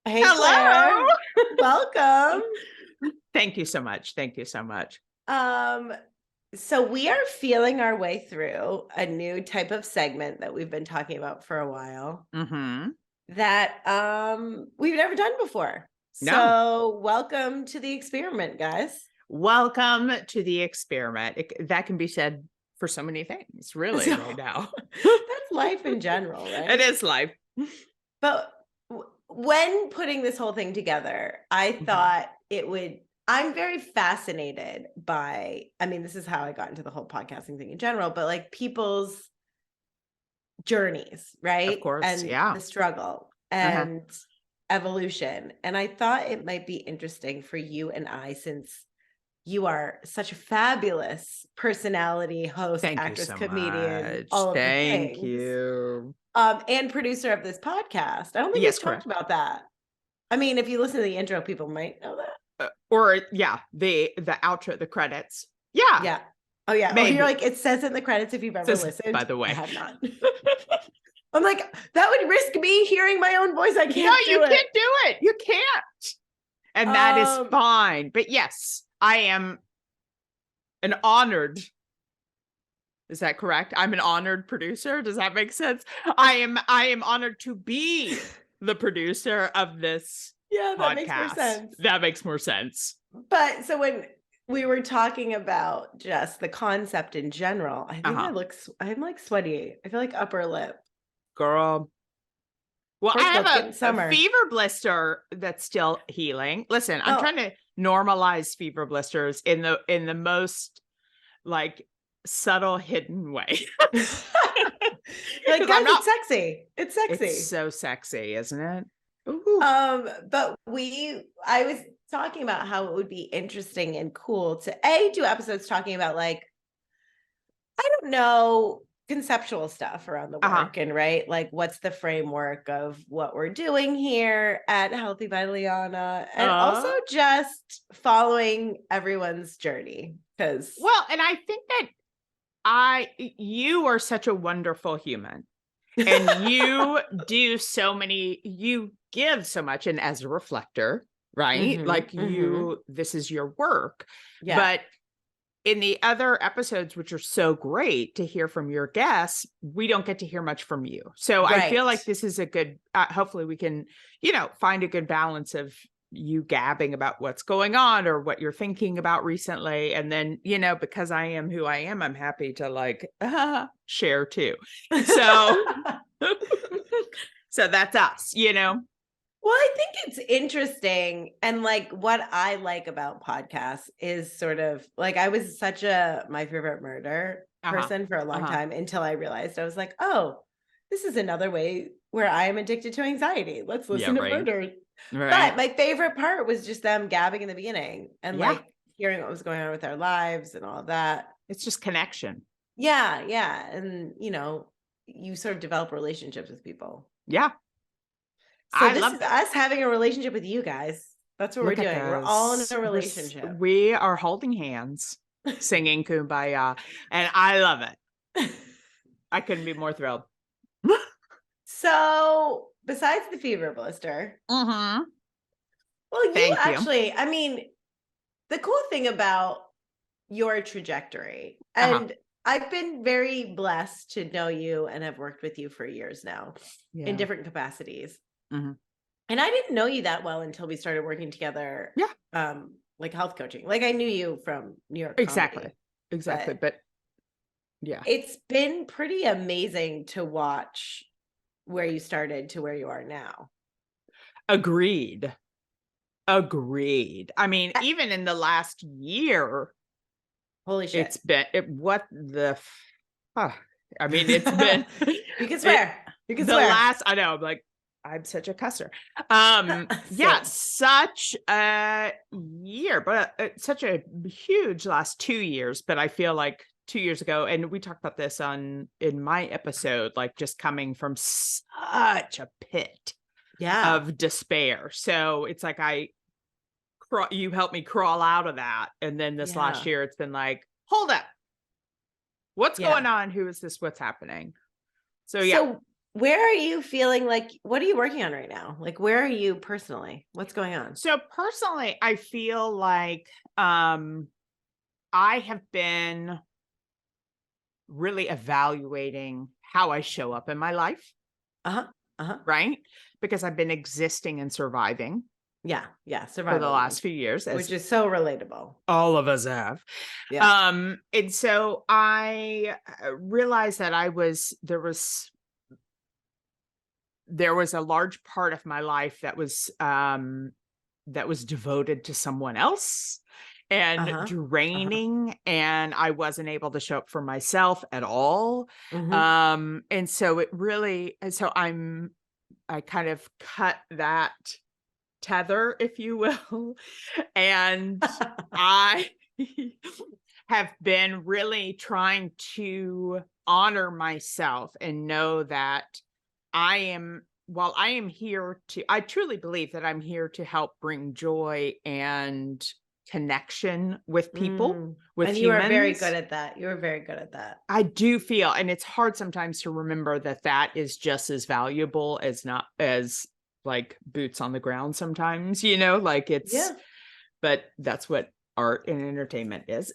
Hey, Hello. Claire. Welcome. Thank you so much. Thank you so much. So we are feeling our way through a new type of segment that we've been talking about for a while Mm-hmm. that we've never done before. No. So welcome to the experiment, guys. Welcome to the experiment. That can be said for so many things, really, So, right now. That's life in general, right? It is life. But when putting this whole thing together, I thought it would. I'm very fascinated by, I mean, this is how I got into the whole podcasting thing in general, but like people's journeys, right? Of course, And yeah. the struggle and evolution. And I thought it might be interesting for you and I, since you are such a fabulous personality, host, Thank you actress, so comedian, much. all of the Thank things. you. And producer of this podcast. I don't think Yes, we've correct. talked about that. I mean, if you listen to the intro, people might know that. The outro, the credits. Yeah. Yeah. Oh, yeah. Maybe. Oh, you're like, it says in the credits if you've ever listened. By the way. I have not. I'm like, that would risk me hearing my own voice. I can't No, you do it. can't do it. You can't. And that is fine. But yes, I am an honored. Is that correct? I'm an honored producer. Does that make sense? I am honored to be the producer of this Yeah, that podcast. makes more sense. That makes more sense. But so when we were talking about just the concept in general, I think I'm like sweaty. I feel like upper lip. Girl. Well, First, I have a fever blister that's still healing. Listen, I'm trying to normalize fever blisters in the most like subtle hidden way. Like, guys, it's sexy. It's sexy. It's so sexy, isn't it? Ooh. But I was talking about how it would be interesting and cool to do episodes talking about, like, I don't know, conceptual stuff around the work and right, like what's the framework of what we're doing here at Healthy by Lianna, and also just following everyone's journey. And I think that you are such a wonderful human. And you do you give so much, and as a reflector, right? This is your work. Yeah. But in the other episodes, which are so great to hear from your guests, we don't get to hear much from you. So I feel like this is a good, hopefully we can, find a good balance of you gabbing about what's going on or what you're thinking about recently. And then, because I am who I am, I'm happy to share too. So, so that's us, Well, I think it's interesting. And like what I like about podcasts is sort of like, I was such a My Favorite Murder person for a long time until I realized, I was like, oh, this is another way where I am addicted to anxiety. Let's listen to murder. Right. But my favorite part was just them gabbing in the beginning and like hearing what was going on with their lives and all of that. It's just connection. Yeah. Yeah. And, you sort of develop relationships with people. Yeah. So this is us having a relationship with you guys. That's what we're doing. We're all in a relationship. We are holding hands, singing Kumbaya, and I love it. I couldn't be more thrilled. So besides the fever blister, well, you actually, I mean, the cool thing about your trajectory, and I've been very blessed to know you and have worked with you for years now in different capacities. And I didn't know you that well until we started working together. Yeah. Like health coaching. Like I knew you from New York. Exactly. But yeah, it's been pretty amazing to watch where you started to where you are now. Agreed. I mean, even in the last year, holy shit. It's been I mean, it's been you can swear. You can the swear. I know, I'm such a cusser. Yeah, such a year, but such a huge last 2 years. But I feel like 2 years ago, and we talked about this in my episode, like just coming from such a pit of despair. So it's like you helped me crawl out of that. And then this last year, it's been like, hold up. What's going on? Who is this? What's happening? So, yeah. So where are you feeling like, what are you working on right now? Like, where are you personally? What's going on? So personally, I feel like I have been really evaluating how I show up in my life. Right? Because I've been existing and surviving. Yeah. For the last few years. Which is so relatable. All of us have. Yeah. And so I realized that there was a large part of my life that was devoted to someone else and draining, and I wasn't able to show up for myself at all. And so I kind of cut that tether, if you will. And I have been really trying to honor myself and know that I truly believe that I'm here to help bring joy and connection with people, with and humans. You are very good at that. You are very good at that. I do feel, and it's hard sometimes to remember that is just as valuable as not as like boots on the ground sometimes, like it's, but that's what art and entertainment is.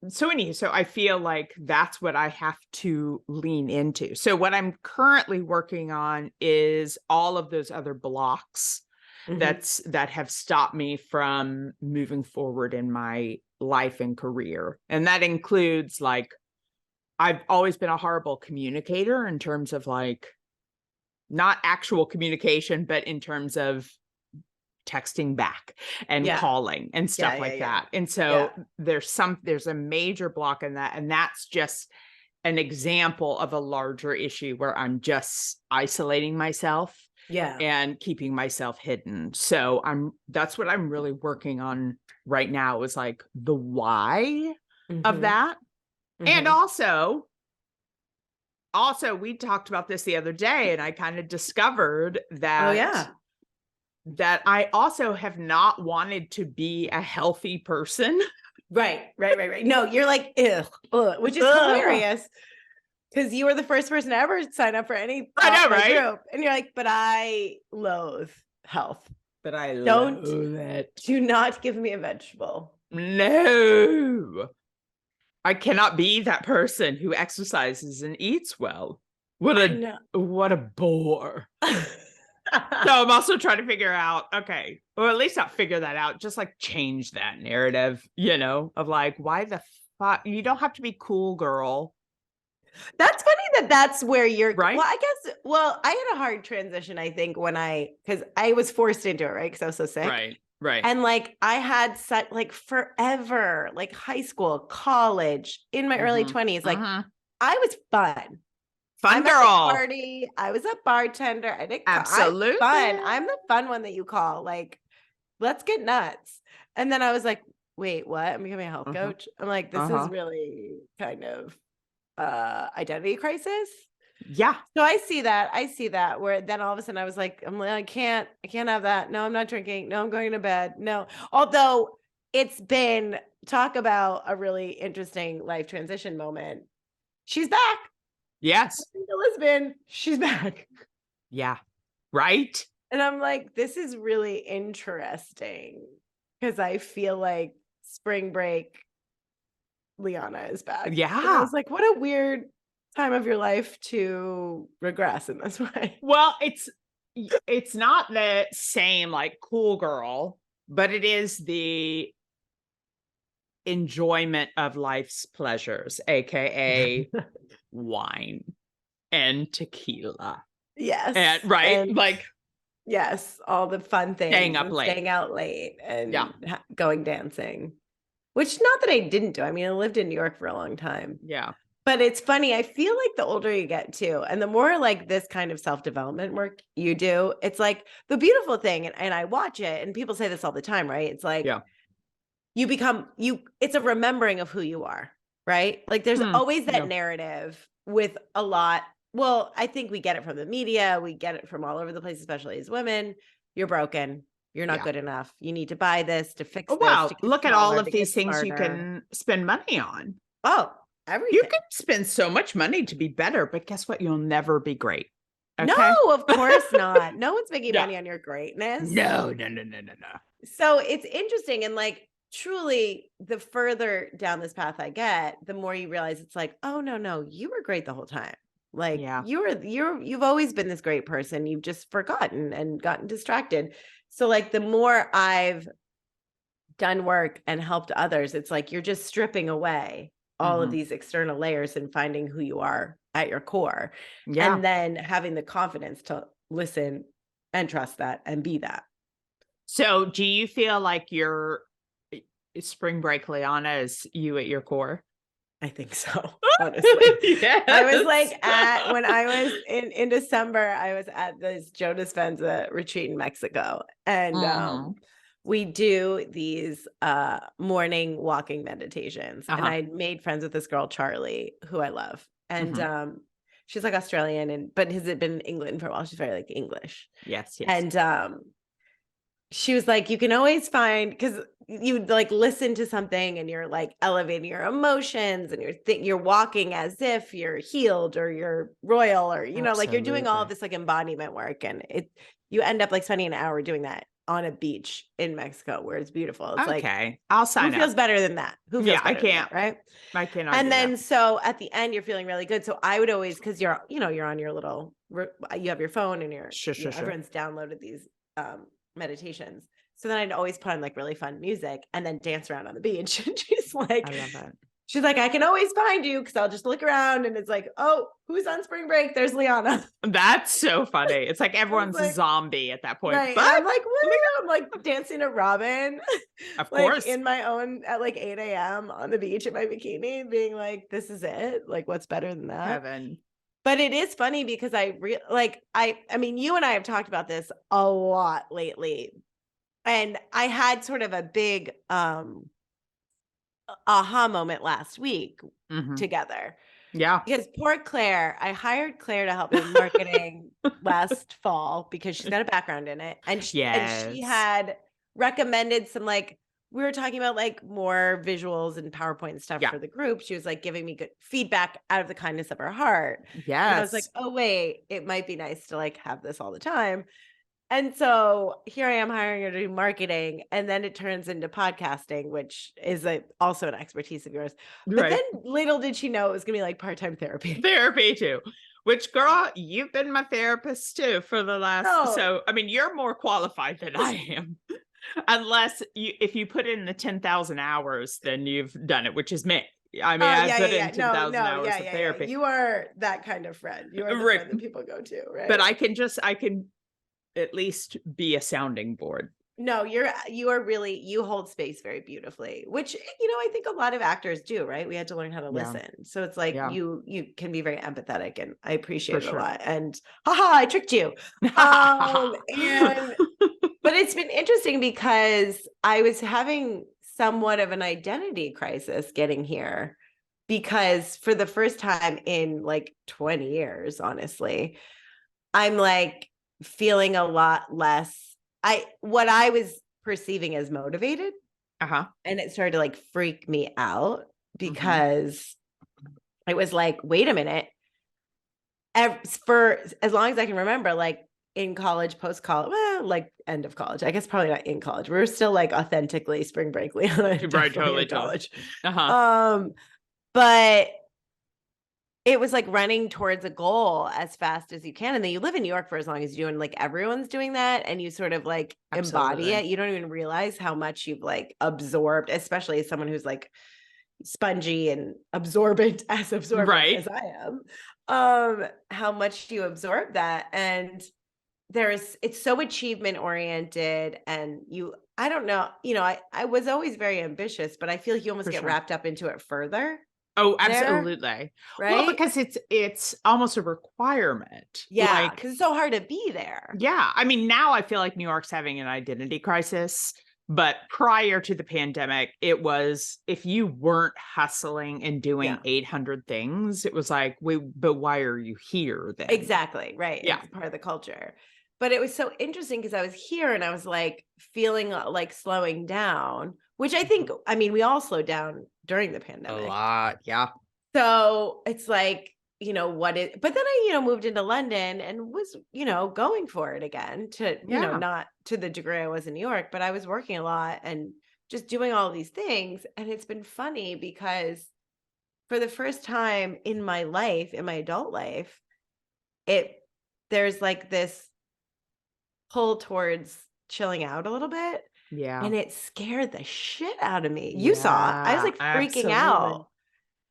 So I feel like that's what I have to lean into. So what I'm currently working on is all of those other blocks that have stopped me from moving forward in my life and career. And that includes, like, I've always been a horrible communicator in terms of, like, not actual communication, but in terms of texting back and calling and stuff like that. And so there's a major block in that. And that's just an example of a larger issue where I'm just isolating myself and keeping myself hidden. So that's what I'm really working on right now, is like the why of that. And also we talked about this the other day, and I kind of discovered that that I also have not wanted to be a healthy person. Right. No, you're like, ugh, which is hilarious, because you were the first person to ever sign up for any group. And you're like, but I loathe health. But I loathe it. Do not give me a vegetable. No. I cannot be that person who exercises and eats well. What a bore. So I'm also trying to figure out, okay, or at least not figure that out, just like change that narrative, of like, why the fuck? You don't have to be cool, girl. That's funny that's where you're right. Well, I had a hard transition, I think, because I was forced into it, right? Because I was so sick. Right. And like, I had such, like, forever, like high school, college, in my early 20s, like I was fun. Fun girl. At the party. I was a bartender. I did absolutely fun. I'm the fun one that you call. Like, let's get nuts. And then I was like, wait, what? I'm becoming a health coach. I'm like, this is really kind of identity crisis. Yeah. So I see that where then all of a sudden I was like, I can't have that. No, I'm not drinking. No, I'm going to bed. No. Although it's been, talk about a really interesting life transition moment. She's back. Yes. Elizabeth, she's back. Yeah. Right. And I'm like, this is really interesting, because I feel like spring break, Lianna is back. Yeah. And I was like, what a weird time of your life to regress in this way. Well, it's not the same, like, cool girl, but it is the enjoyment of life's pleasures, aka wine and tequila. Yes. And like, yes, all the fun things, staying out late and going dancing, which, not that I didn't do. I mean, I lived in New York for a long time. Yeah. But it's funny. I feel like the older you get too, and the more like this kind of self-development work you do, it's like the beautiful thing. And I watch it, and people say this all the time, right? It's like, you become, it's a remembering of who you are, right? Like, there's always that narrative with a lot. Well, I think we get it from the media. We get it from all over the place, especially as women. You're broken. You're not good enough. You need to buy this to fix this. Well, look at all of these things you can spend money on. Oh, everything. You can spend so much money to be better, but guess what? You'll never be great. Okay? No, of course not. No one's making money on your greatness. No. So it's interesting. And like, truly, the further down this path I get, the more you realize it's like, oh, no, you were great the whole time. Like you've always been this great person. You've just forgotten and gotten distracted. So like the more I've done work and helped others, it's like you're just stripping away all of these external layers and finding who you are at your core. And then having the confidence to listen and trust that and be that. So do you feel like your spring break Lianna is you at your core? I think so, honestly. Yes. I was like when I was in December, I was at this Joe Dispenza retreat in Mexico. And we do these morning walking meditations. And I made friends with this girl, Charlie, who I love. And she's like Australian, but has been in England for a while. She's very like English. Yes. And she was like, you can always find, because you like listen to something and you're like elevating your emotions and you're walking as if you're healed or you're royal or, you know, like you're doing all of this like embodiment work. And you end up like spending an hour doing that on a beach in Mexico where it's beautiful. It's like, I'll sign up. Who feels better than that? Who feels better I can't. Than that, right? I can't. And then so at the end, you're feeling really good. So I would always, because you're on your little, you have your phone and everyone's downloaded these meditations. So then I'd always put on like really fun music and then dance around on the beach. And she's like, I love that. She's like, I can always find you because I'll just look around and it's like, oh, who's on spring break? There's Lianna. That's so funny. It's like everyone's a zombie at that point. Right. But I'm like, what? I'm like dancing to Robin. Of course. In my own at like 8 a.m. on the beach in my bikini, being like, this is it. Like, what's better than that? Heaven. But it is funny because I mean, you and I have talked about this a lot lately. And I had sort of a big aha moment last week together. Yeah. Because poor Claire, I hired Claire to help me with marketing last fall because she's got a background in it. And she had recommended some like, we were talking about like more visuals and PowerPoint stuff for the group. She was like giving me good feedback out of the kindness of her heart. Yes. And I was like, oh, wait, it might be nice to like have this all the time. And so here I am hiring her to do marketing, and then it turns into podcasting, which is also an expertise of yours. But then little did she know it was going to be like part-time therapy. Therapy too. Which, girl, you've been my therapist too for the last. So, I mean, you're more qualified than I am. Unless if you put in the 10,000 hours, then you've done it, which is me. I mean, I put in 10,000 hours of therapy. You are that kind of friend. You are the friend that people go to, right? But I can at least be a sounding board. No, you hold space very beautifully, which, I think a lot of actors do, right? We had to learn how to listen. So it's like you can be very empathetic, and I appreciate it a lot. And I tricked you. But it's been interesting because I was having somewhat of an identity crisis getting here, because for the first time in like 20 years, honestly, I'm like feeling a lot less what I was perceiving as motivated. And it started to like freak me out because it was like, wait a minute. For as long as I can remember, like in college, post-college, well, like end of college, I guess probably not in college. We were still like authentically spring break, Lianna. Right, totally. College. But it was like running towards a goal as fast as you can. And then you live in New York for as long as you do. And like everyone's doing that. And you sort of like embody it. You don't even realize how much you've like absorbed, especially as someone who's like spongy and absorbent as I am. How much you absorb that. And it's so achievement oriented. And I don't know, I was always very ambitious, but I feel like you almost get wrapped up into it further. Oh, absolutely. Right. Well, because it's almost a requirement. Yeah. Because it's so hard to be there. Yeah. I mean, now I feel like New York's having an identity crisis. But prior to the pandemic, it was, if you weren't hustling and doing 800 things, it was like, but why are you here then? Exactly. Right. Yeah. It's part of the culture. But it was so interesting because I was here and I was like feeling like slowing down, which I think, we all slowed down during the pandemic. A lot. Yeah. So it's like, but then I, moved into London and was, going for it again to, not to the degree I was in New York, but I was working a lot and just doing all these things. And it's been funny because for the first time in my life, in my adult life, there's like this pull towards chilling out a little bit. Yeah. And it scared the shit out of me. You saw it. I was like freaking absolutely. out.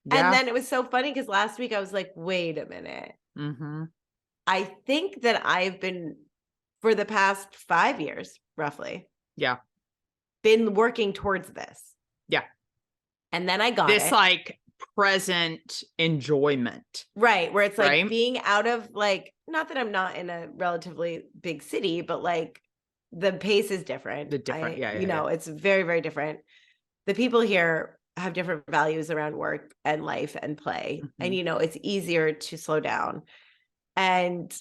Yeah. And then it was so funny because last week I was like, wait a minute. Mm-hmm. I think that I've been, for the past 5 years, roughly, been working towards this. Yeah. And then I got this it. like present enjoyment. Right. Where it's like being out of like, not that I'm not in a relatively big city, but like the pace is different. It's very, very different. The people here have different values around work and life and play. And, it's easier to slow down. And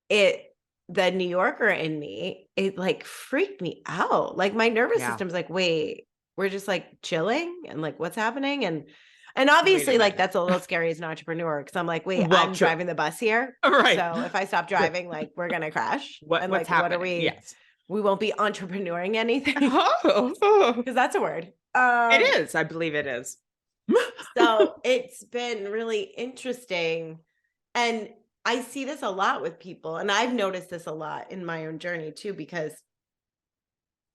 the New Yorker in me, it like freaked me out. Like my nervous system's like, wait, we're just like chilling and like what's happening? And obviously like that's a little scary as an entrepreneur. Cause I'm like, wait, I'm driving the bus here. Right. So if I stop driving, like we're going to crash. What's happening? What are we? Yes. We won't be entrepreneuring anything. Cause that's a word. It is. I believe it is. So it's been really interesting. And I see this a lot with people. And I've noticed this a lot in my own journey too, because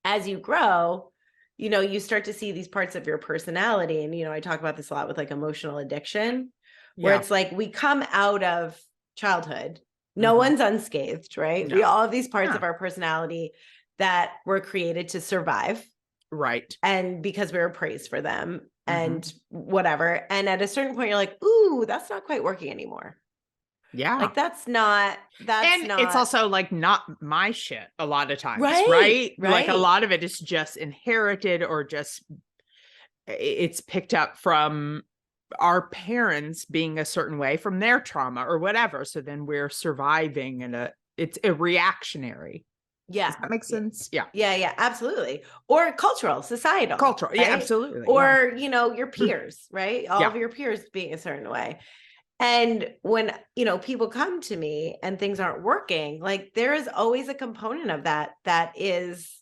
as you grow, you start to see these parts of your personality. And, I talk about this a lot with like emotional addiction, where it's like we come out of childhood. No one's unscathed, right? No. We all have these parts of our personality that were created to survive. Right. And because we were praised for them and whatever. And at a certain point, you're like, ooh, that's not quite working anymore. Yeah. Like that's not. It's also like not my shit a lot of times. Right. Like a lot of it is just inherited or just it's picked up from our parents being a certain way from their trauma or whatever. So then we're surviving and it's a reactionary. Yeah. Does that make sense? Yeah. Yeah, absolutely. Or societal. Cultural. Right? Yeah, absolutely. Or, your peers, right? All of your peers being a certain way. And when, people come to me and things aren't working, like there is always a component of that is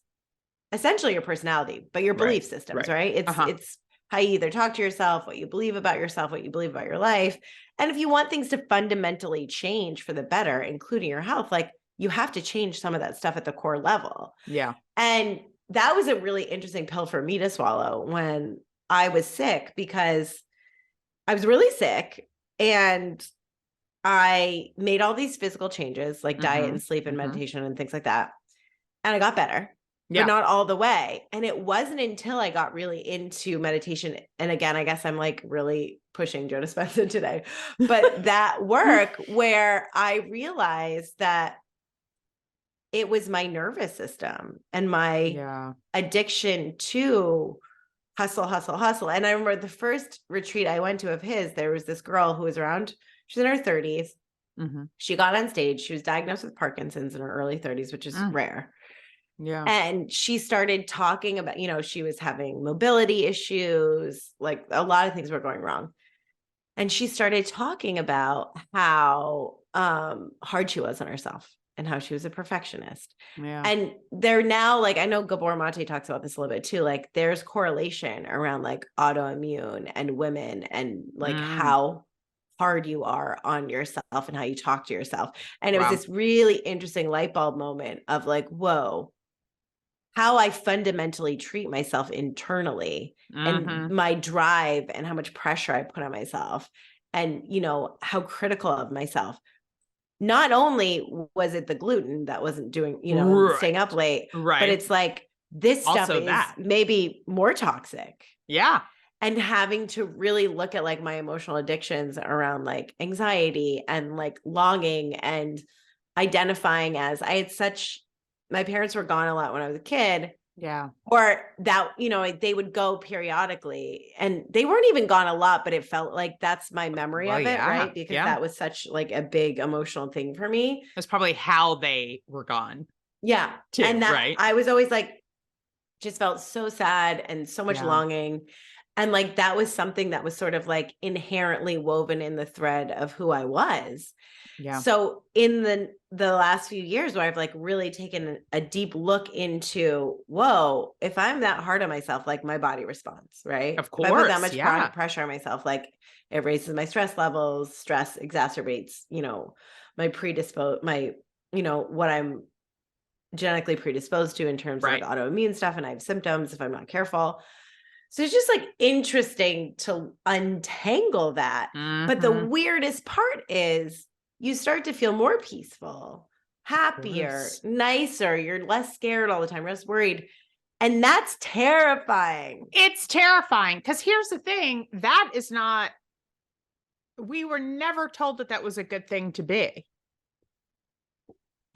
essentially your personality, but your belief systems, right? It's how you either talk to yourself, what you believe about yourself, what you believe about your life. And if you want things to fundamentally change for the better, including your health, like you have to change some of that stuff at the core level. Yeah. And that was a really interesting pill for me to swallow when I was sick, because I was really sick and I made all these physical changes like diet and sleep and meditation and things like that. And I got better, but not all the way. And it wasn't until I got really into meditation. And again, I guess I'm like really pushing Joe Dispenza today, but that work where I realized that it was my nervous system and my addiction to hustle. And I remember the first retreat I went to of his, there was this girl who was around, she's in her 30s. She got on stage. She was diagnosed with Parkinson's in her early 30s, which is rare. Yeah. And she started talking about, she was having mobility issues, like a lot of things were going wrong. And she started talking about how hard she was on herself and how she was a perfectionist. Yeah. And they're now like, I know Gabor Mate talks about this a little bit too. Like there's correlation around like autoimmune and women and like how hard you are on yourself and how you talk to yourself. And it was this really interesting light bulb moment of like, whoa, how I fundamentally treat myself internally and my drive and how much pressure I put on myself and, how critical of myself. Not only was it the gluten that wasn't doing, staying up late, but it's like this stuff also is maybe more toxic. Yeah. And having to really look at like my emotional addictions around like anxiety and like longing and identifying as my parents were gone a lot when I was a kid. Yeah. Or that, they would go periodically and they weren't even gone a lot, but it felt like that's my memory of it. Right. Because that was such like a big emotional thing for me. That's probably how they were gone. Yeah. Too, and that I was always like, just felt so sad and so much longing. And like, that was something that was sort of like inherently woven in the thread of who I was. Yeah. So in the last few years where I've like really taken a deep look into, whoa, if I'm that hard on myself, like my body responds, right? Of If I put that course. much Yeah. pressure on myself, like it raises my stress levels, stress exacerbates, my what I'm genetically predisposed to in terms Right. of autoimmune stuff. And I have symptoms if I'm not careful. So it's just like interesting to untangle that. But the weirdest part is you start to feel more peaceful, happier, nicer. You're less scared all the time, less worried. And that's terrifying. It's terrifying because here's the thing. That is not, we were never told that that was a good thing to be.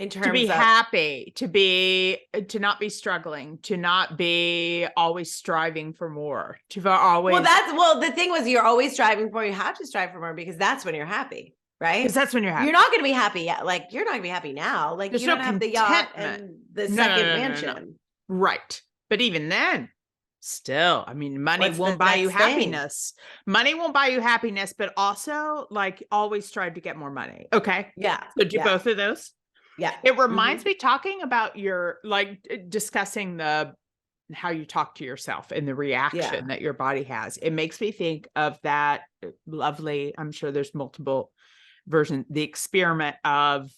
In terms to be of happy, to not be struggling, to not be always striving for more, to always. The thing was, you're always striving for, you have to strive for more because that's when you're happy, right? Because that's when you're happy. You're not going to be happy yet. Like, you're not going to be happy now. Like, There's you don't have the yacht and the second mansion. Right. But even then, still, I mean, money won't buy you happiness. Money won't buy you happiness, but also like always strive to get more money. Okay. Yeah. So do both of those. Yeah. It reminds me, talking about your, like, discussing how you talk to yourself and the reaction that your body has. It makes me think of that lovely, I'm sure there's multiple versions, the experiment of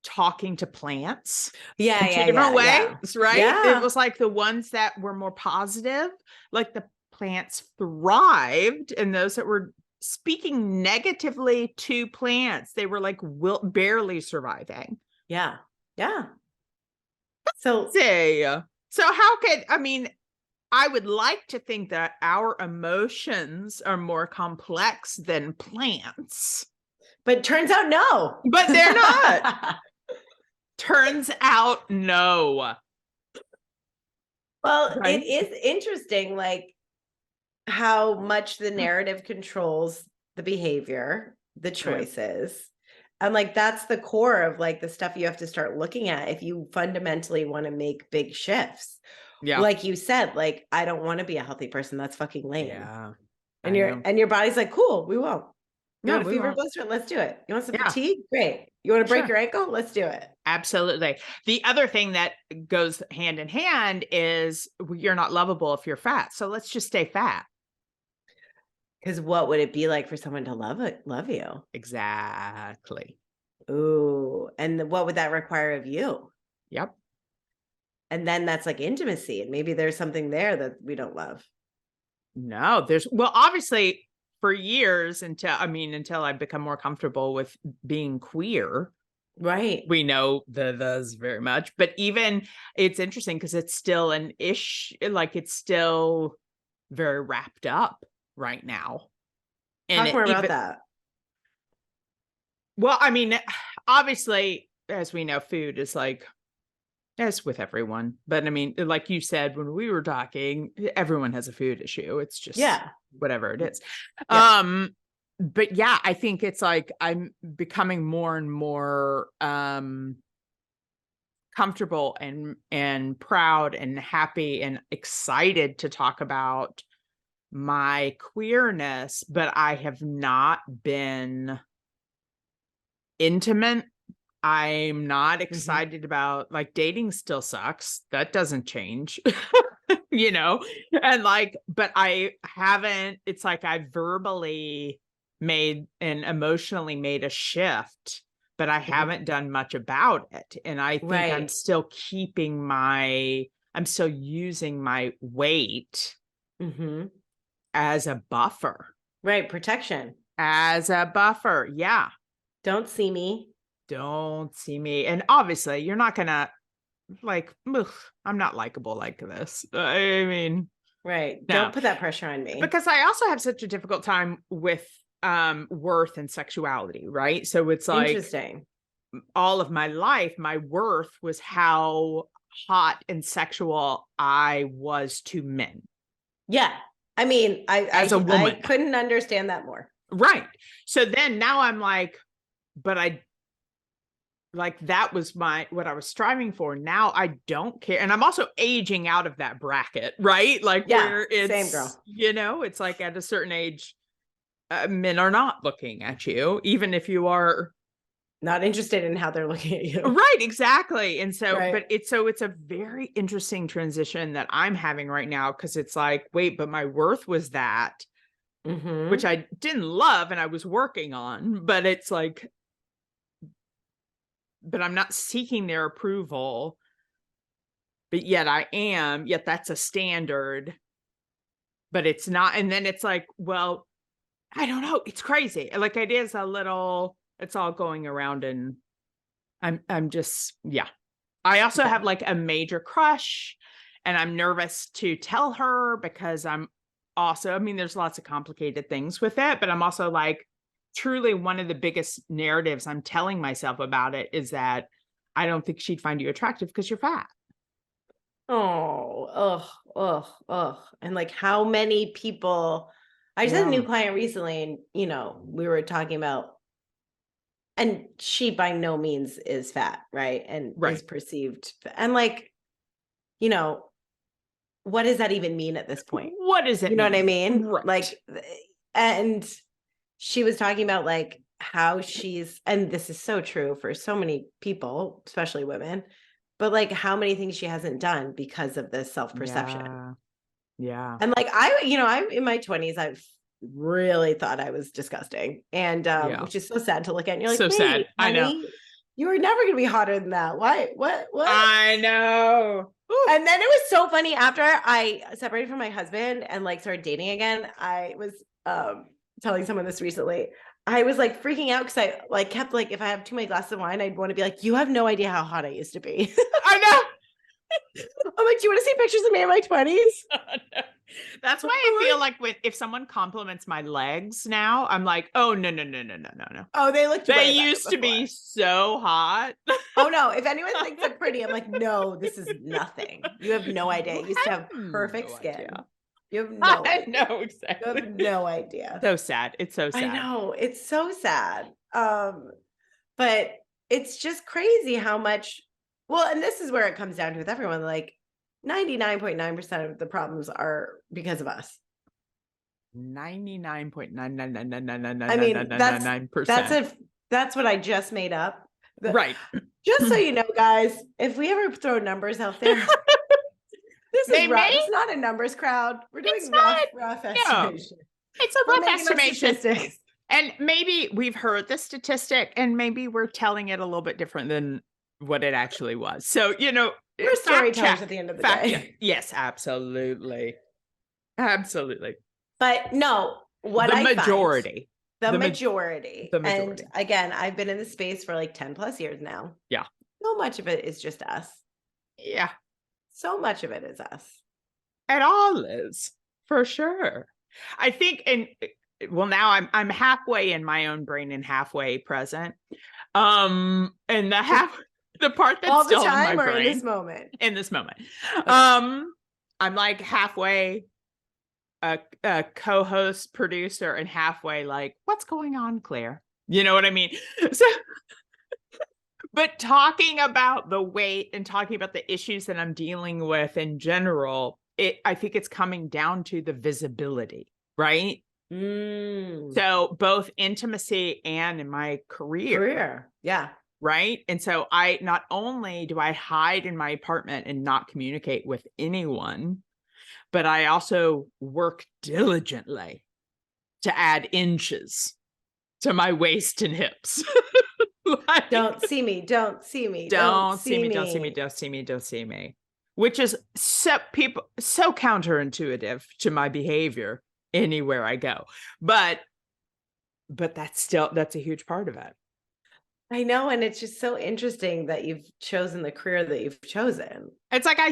talking to plants. In two different ways, right? Yeah. It was like the ones that were more positive, like the plants thrived, and those that were speaking negatively to plants, they were like barely surviving. Yeah. Yeah. So how could, I mean, I would like to think that our emotions are more complex than plants. But turns out no. But they're not. Turns out no. Well, right? It is interesting, like, how much the narrative controls the behavior, the choices. Right. And like, that's the core of like the stuff you have to start looking at if you fundamentally want to make big shifts. Yeah. Like you said, like, I don't want to be a healthy person. That's fucking lame. Yeah. And your body's like, cool, we won't. You want a fever blister? Let's do it. You want some fatigue? Great. You want to break your ankle? Let's do it. Absolutely. The other thing that goes hand in hand is you're not lovable if you're fat. So let's just stay fat. Because what would it be like for someone to love you? Exactly. Ooh. And what would that require of you? Yep. And then that's like intimacy. And maybe there's something there that we don't love. No, obviously for years until I've become more comfortable with being queer. Right. We know those very much, but even it's interesting because it's still an like it's still very wrapped up right now. And talk more about that. Well, I mean, obviously, as we know, food is like, as with everyone, but I mean, like you said, when we were talking, everyone has a food issue. It's just whatever it is. Yeah. But yeah, I think it's like I'm becoming more and more comfortable and proud and happy and excited to talk about my queerness, but I have not been intimate. I'm not excited about, like, dating still sucks. That doesn't change, and like, but I haven't, it's like I verbally made and emotionally made a shift, but I haven't done much about it. And I think I'm still I'm still using my weight as a buffer. Right. Protection. As a buffer. Yeah. Don't see me. And obviously you're not gonna, like, I'm not likable like this. I mean, right. No. Don't put that pressure on me. Because I also have such a difficult time with worth and sexuality, right? So it's like, interesting. All of my life, my worth was how hot and sexual I was to men. Yeah. I mean, as a woman, I couldn't understand that more. Right. So then now I'm like, but like that was what I was striving for. Now I don't care. And I'm also aging out of that bracket, right? Like where it's, same girl. It's like at a certain age, men are not looking at you, even if you are not interested in how they're looking at you. Right, exactly. And so, right. but it's a very interesting transition that I'm having right now. Cause it's like, wait, but my worth was that, which I didn't love and I was working on, but it's like, but I'm not seeking their approval, but yet that's a standard, but it's not. And then it's like, well, I don't know. It's crazy. Like it is it's all going around and I'm just, I also have like a major crush and I'm nervous to tell her because I'm also, I mean, there's lots of complicated things with it, but I'm also like, truly one of the biggest narratives I'm telling myself about it is that I don't think she'd find you attractive because you're fat. Oh. And like how many people, I just had a new client recently and, we were talking about, and she by no means is fat, right? And is perceived. And like, what does that even mean at this point? What does it mean? What I mean? Right. Like, and she was talking about like how she's, and this is so true for so many people, especially women, but like how many things she hasn't done because of this self-perception. Yeah. And like, I'm in my 20s. I've really thought I was disgusting. And, which is so sad to look at. And you're like, so sad. I know. You were never going to be hotter than that. Why? What? I know. Ooh. And then it was so funny after I separated from my husband and like started dating again. I was telling someone this recently. I was like freaking out because I like kept like, if I have too many glasses of wine, I'd want to be like, you have no idea how hot I used to be. I know. I'm like, do you want to see pictures of me in my 20s? No. That's why I feel like if someone compliments my legs now, I'm like, oh, no. Oh, they used to be so hot. Oh, no. If anyone thinks I'm pretty, I'm like, no, this is nothing. You have no idea. You used to have perfect skin. Idea. You have no idea. No, exactly. You have no idea. So sad. It's so sad. I know. It's so sad. But it's just crazy how much, well, and this is where it comes down to with everyone, like 99.9% of the problems are because of us. 99.9999999. I mean, that's what I just made up. Right. Just so you know, guys, if we ever throw numbers out there, this is rough. It's not a numbers crowd. We're doing rough estimation. It's a rough estimation. And maybe we've heard the statistic and maybe we're telling it a little bit different than what it actually was. So, we're storytellers at the end of the day. Yes, absolutely. Absolutely. But no, the majority. And again, I've been in the space for like 10 plus years now. Yeah. So much of it is just us. Yeah. So much of it is us. It all is, for sure. I think, now I'm halfway in my own brain and halfway present. And the part that's all the still time in my brain, in this moment. In this moment. Okay. I'm like halfway a co-host, producer, and halfway like, what's going on, Claire? You know what I mean? So, but talking about the weight and talking about the issues that I'm dealing with in general, I think it's coming down to the visibility, right? So both intimacy and in my career. Yeah. Right. And so not only do I hide in my apartment and not communicate with anyone, but I also work diligently to add inches to my waist and hips. Like, don't see me. Which is so counterintuitive to my behavior anywhere I go. But that's a huge part of it. I know. And it's just so interesting that you've chosen the career that you've chosen. It's like I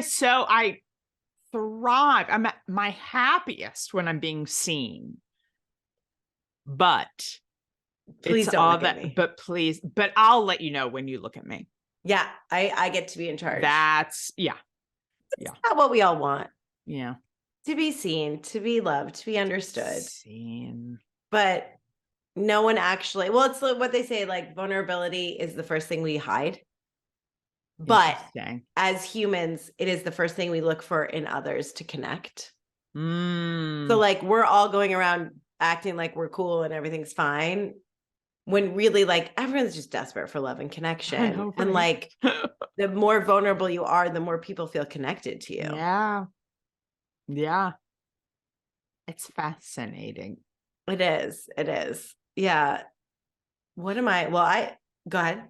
thrive. I'm at my happiest when I'm being seen. But please don't look at me. But I'll let you know when you look at me. Yeah, I get to be in charge. That's not what we all want. Yeah. To be seen, to be loved, to be understood. Seen. But No one actually, well, it's what they say, like vulnerability is the first thing we hide. But as humans, it is the first thing we look for in others to connect. So like we're all going around acting like we're cool and everything's fine, when really like everyone's just desperate for love and connection. Know, right? And like the more vulnerable you are, the more people feel connected to you. Yeah. Yeah. It's fascinating. It is. It is. Yeah. What am I? Well, go ahead.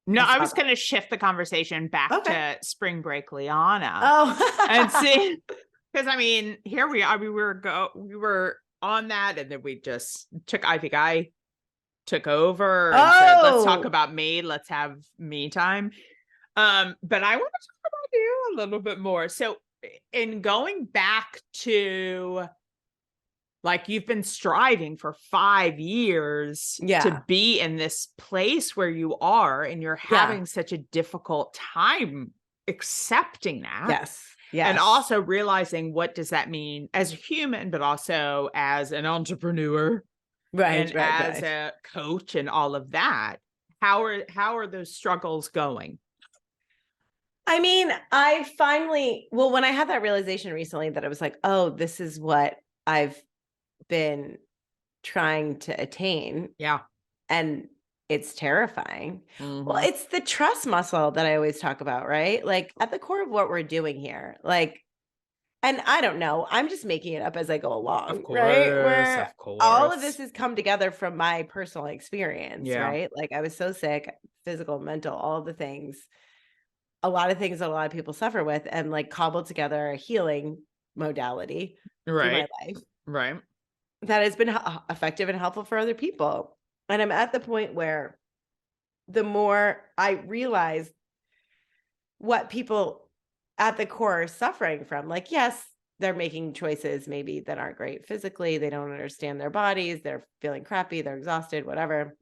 No, I was going to shift the conversation back to spring break Lianna. Oh, and see, because I mean, here we are. We were on that, and then we just I think I took over and said, let's talk about me. Let's have me time. But I want to talk about you a little bit more. So in going back to, like, you've been striving for 5 years to be in this place where you are, and you're having such a difficult time accepting that. Yes. And also realizing, what does that mean as a human, but also as an entrepreneur, and as a coach and all of that. How are those struggles going? I mean, when I had that realization recently that I was like, oh, this is what I've been trying to attain. Yeah. And it's terrifying. Well, it's the trust muscle that I always talk about, right? Like at the core of what we're doing here, like, and I don't know, I'm just making it up as I go along, of course, right? Where of course. all of this has come together from my personal experience, right? Like I was so sick, physical, mental, all the things, a lot of things that a lot of people suffer with, and like cobbled together a healing modality through my life. Right. That has been effective and helpful for other people. And I'm at the point where the more I realize what people at the core are suffering from, like, yes, they're making choices maybe that aren't great physically. They don't understand their bodies. They're feeling crappy. They're exhausted, whatever.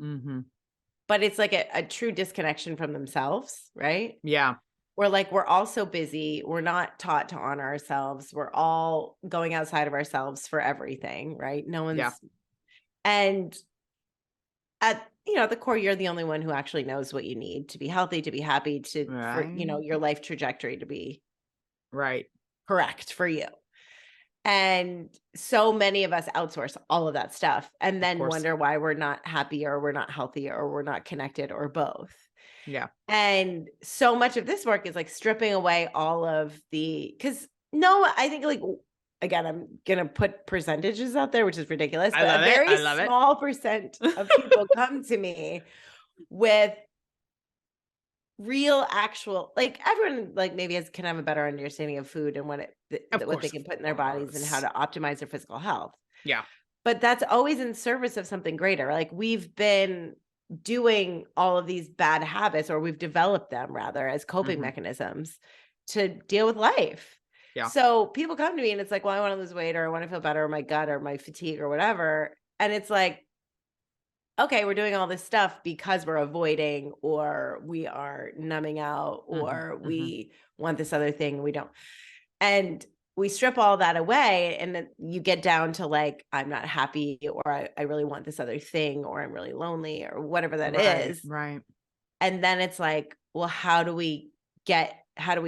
But it's like a true disconnection from themselves, right? Yeah. We're like, we're all so busy. We're not taught to honor ourselves. We're all going outside of ourselves for everything, right? No one's, and at the core, you're the only one who actually knows what you need to be healthy, to be happy, for your life trajectory to be correct for you. And so many of us outsource all of that stuff and then wonder why we're not happy, or we're not healthy, or we're not connected, or both. Yeah. And so much of this work is like stripping away all of I think, like, again, I'm going to put percentages out there, which is ridiculous, but a very small percent of people come to me with real, actual, like, everyone, like, maybe can have a better understanding of food and what they can put in their bodies and how to optimize their physical health. Yeah. But that's always in service of something greater. Like, we've been doing all of these bad habits, or we've developed them rather as coping mechanisms to deal with life. Yeah. So people come to me and it's like, well, I want to lose weight, or I want to feel better, or my gut, or my fatigue, or whatever. And it's like, okay, we're doing all this stuff because we're avoiding, or we are numbing out, or we want this other thing. We don't. And we strip all that away, and then you get down to like, I'm not happy, or I really want this other thing, or I'm really lonely, or whatever that is. Right. And then it's like, well, how do we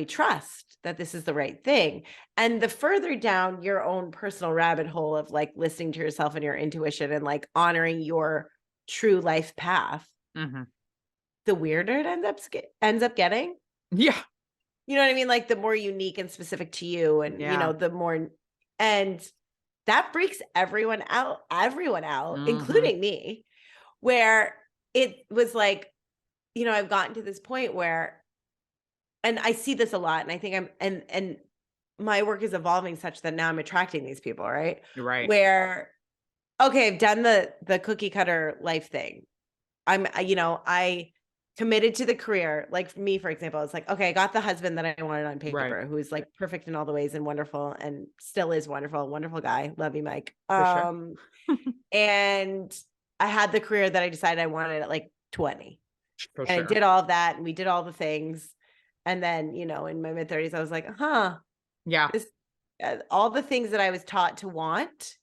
trust that this is the right thing? And the further down your own personal rabbit hole of like listening to yourself and your intuition and like honoring your true life path, the weirder it ends up getting. Yeah. You know what I mean? Like the more unique and specific to you, and the more, and that freaks everyone out, including me, where it was like, I've gotten to this point where, and I see this a lot, and I think and my work is evolving such that now I'm attracting these people, right? Right. Where, okay, I've done the cookie cutter life thing. I committed to the career. Like for me, for example, it's like, okay, I got the husband that I wanted on paper, who's like perfect in all the ways and wonderful, and still is wonderful guy. Love you, Mike. For sure. And I had the career that I decided I wanted at like 20. For and sure. I did all of that, and we did all the things. And then, in my mid 30s, I was like, yeah, all the things that I was taught to want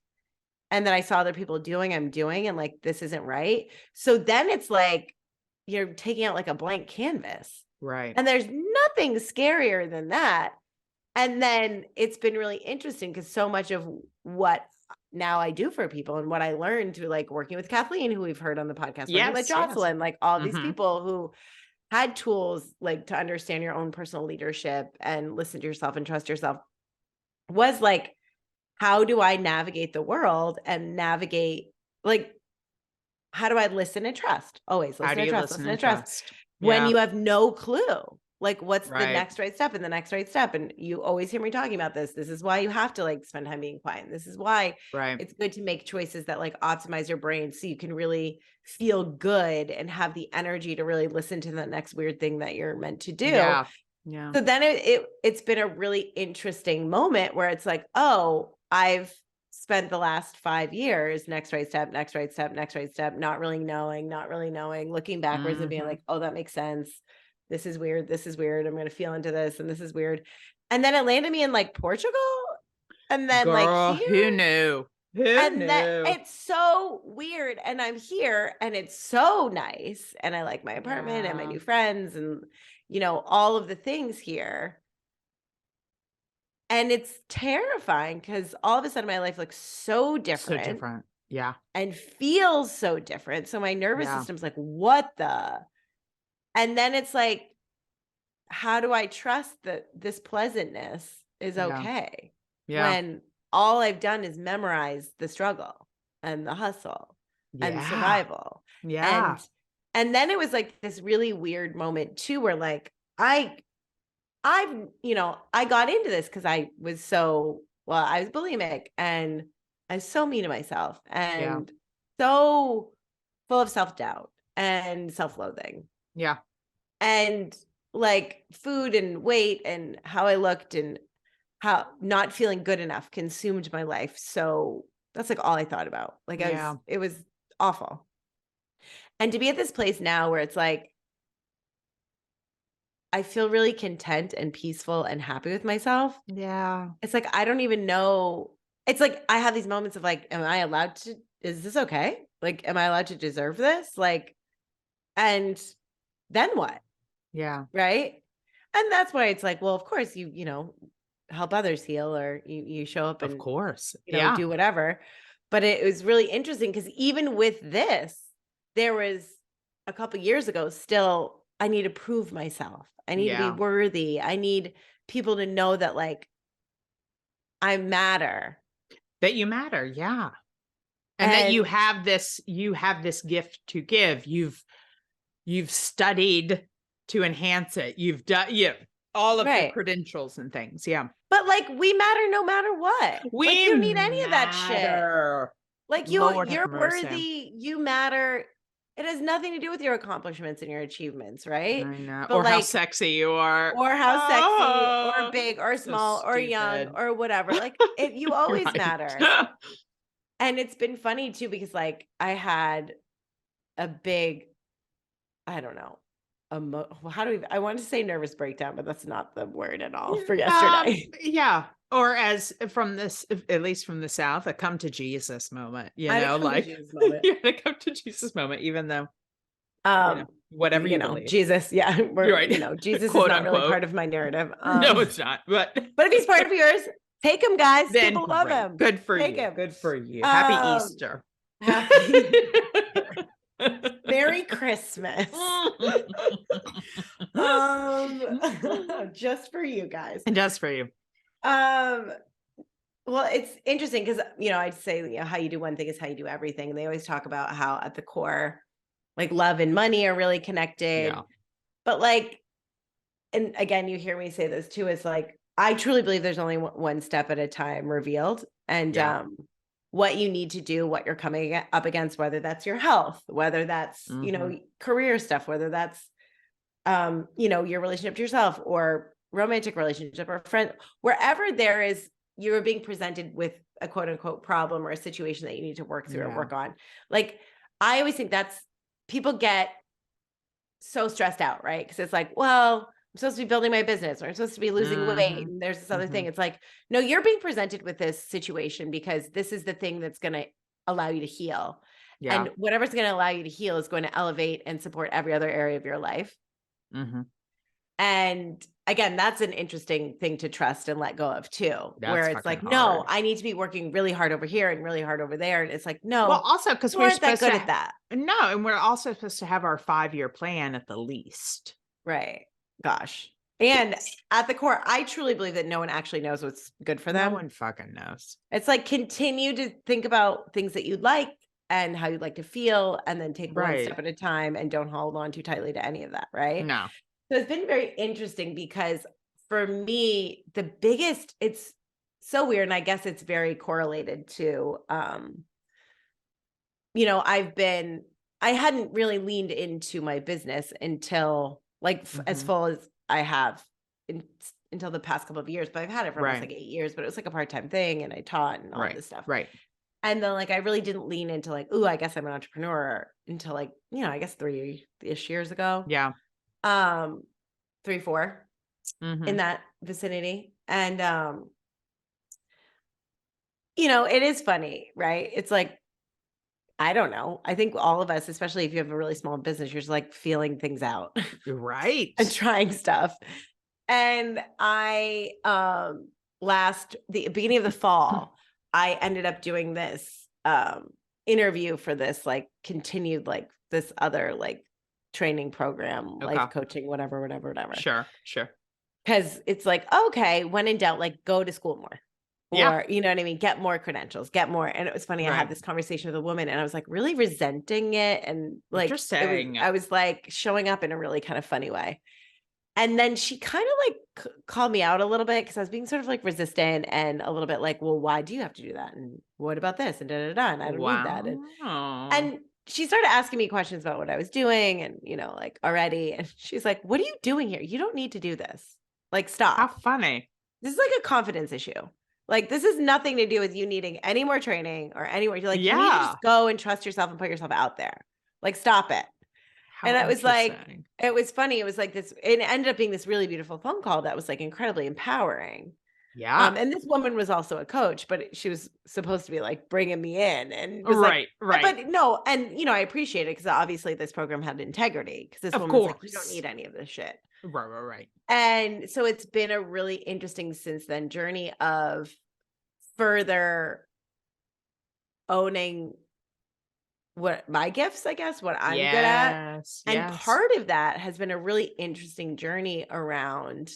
and then I saw other people I'm doing, and like, this isn't right. So then it's like, you're taking out like a blank canvas. Right. And there's nothing scarier than that. And then it's been really interesting because so much of what now I do for people and what I learned through like working with Kathleen, who we've heard on the podcast, working with Jocelyn, like all these people who had tools like to understand your own personal leadership and listen to yourself and trust yourself, was like, how do I navigate the world and navigate, like, how do I listen and trust? Always listen and trust, listen and trust. When you have no clue, like, what's the next right step and the next right step. And you always hear me talking about this. This is why you have to like spend time being quiet. And this is why it's good to make choices that like optimize your brain so you can really feel good and have the energy to really listen to the next weird thing that you're meant to do. Yeah. So then it's been a really interesting moment where it's like, oh, I've spent the last 5 years, next right step, next right step, next right step, not really knowing, looking backwards and being like, oh, that makes sense. This is weird. This is weird. I'm going to feel into this. And this is weird. And then it landed me in like Portugal. And then like here. Who knew? Then it's so weird. And I'm here and it's so nice. And I like my apartment and my new friends and, you know, all of the things here. And it's terrifying because all of a sudden my life looks so different. So different. Yeah. And feels so different. So my nervous system's like, what the? And then it's like, how do I trust that this pleasantness is okay? When all I've done is memorize the struggle and the hustle and survival. And then it was like this really weird moment too, where like, I've, you know, I got into this because I was bulimic and I was so mean to myself and so full of self-doubt and self-loathing. Yeah. And like food and weight and how I looked and how not feeling good enough consumed my life. So that's like all I thought about. Like it was awful. And to be at this place now where it's like, I feel really content and peaceful and happy with myself. Yeah. It's like, I don't even know. It's like, I have these moments of like, is this okay? Like, am I allowed to deserve this? Like, and then what? Yeah. Right. And that's why it's like, well, of course you know, help others heal or you show up and of course, you know, do whatever. But it was really interesting because even with this, there was a couple years ago, still, I need to prove myself. I need to be worthy. I need people to know that like I matter. That you matter. Yeah. And that you have this gift to give. You've studied to enhance it. You've done all of the credentials and things. Yeah. But like we matter no matter what. Like you need any of that shit. Like you're worthy, you matter. It has nothing to do with your accomplishments and your achievements, right? I know. But or like, how sexy you are. Or how sexy or big or small or young or whatever. Like you always matter. And it's been funny too, because like I had a big, I don't know, I want to say nervous breakdown, but that's not the word at all for yesterday. Or as from this, at least from the South, a come to Jesus moment, you know, like a come to Jesus moment, even though, whatever you believe. Jesus. Yeah. You know, Jesus is not really part of my narrative. No, it's not. But if he's part of yours, take him, guys. Then people love him. Good for you. Him. Good for you. Happy Easter. Merry Christmas. Just for you guys. And just for you. Well, it's interesting because, you know, I'd say, you know, how you do one thing is how you do everything. And they always talk about how at the core, like love and money are really connected. Yeah. But like, and again, you hear me say this too, is like, I truly believe there's only one step at a time revealed. And what you need to do, what you're coming up against, whether that's your health, whether that's, you know, career stuff, whether that's, you know, your relationship to yourself or romantic relationship or friend, wherever you're being presented with a quote unquote problem or a situation that you need to work through or work on. Like, I always think people get so stressed out, right? Because it's like, well, I'm supposed to be building my business or I'm supposed to be losing weight. And there's this other thing. It's like, no, you're being presented with this situation because this is the thing that's going to allow you to heal. Yeah. And whatever's going to allow you to heal is going to elevate and support every other area of your life. Mm-hmm. And again, that's an interesting thing to trust and let go of too, where it's like, hard. no, I need to be working really hard over here and really hard over there. And it's like, no, well, also because we're that good at that. No, and we're also supposed to have our 5-year plan at the least. Right. Gosh. And at the core, I truly believe that no one actually knows what's good for them. No one fucking knows. It's like, continue to think about things that you'd like and how you'd like to feel, and then take one step at a time, and don't hold on too tightly to any of that. Right. No. So it's been very interesting because for me, the biggest, it's so weird. And I guess it's very correlated to, you know, I hadn't really leaned into my business until like as full as I have until the past couple of years, but I've had it for almost like 8 years, but it was like a part-time thing, and I taught and all this stuff. Right. And then like, I really didn't lean into like, ooh, I guess I'm an entrepreneur until like, you know, I guess 3-ish years ago. Yeah. 3, 4 in that vicinity. And, you know, it is funny, right? It's like, I don't know. I think all of us, especially if you have a really small business, you're just like feeling things out. Right. And trying stuff. And I, the beginning of the fall, I ended up doing this, interview for this, like continued, like this other like training program, life coaching, whatever. Sure. Cause it's like, okay, when in doubt, like go to school more. Or, you know what I mean? Get more credentials, get more. And it was funny. I had this conversation with a woman, and I was like really resenting it. And like, I was like showing up in a really kind of funny way. And then she kind of like called me out a little bit, because I was being sort of like resistant and a little bit like, well, why do you have to do that? And what about this? And and I don't need that. And she started asking me questions about what I was doing, and, you know, like already. And she's like, what are you doing here? You don't need to do this. Like, stop. How funny. This is like a confidence issue. Like, this has nothing to do with you needing any more training or anywhere. You're like, you need to just go and trust yourself and put yourself out there. Like, stop it. And it was like, it was funny. It was like this, it ended up being this really beautiful phone call that was like incredibly empowering. Yeah. And this woman was also a coach, but she was supposed to be like bringing me in, and was right. But no, and you know, I appreciate it, because obviously this program had integrity, because this woman was like, you don't need any of this shit. Right. And so it's been a really interesting since then journey of further owning what my gifts, I guess, what I'm good at. And part of that has been a really interesting journey around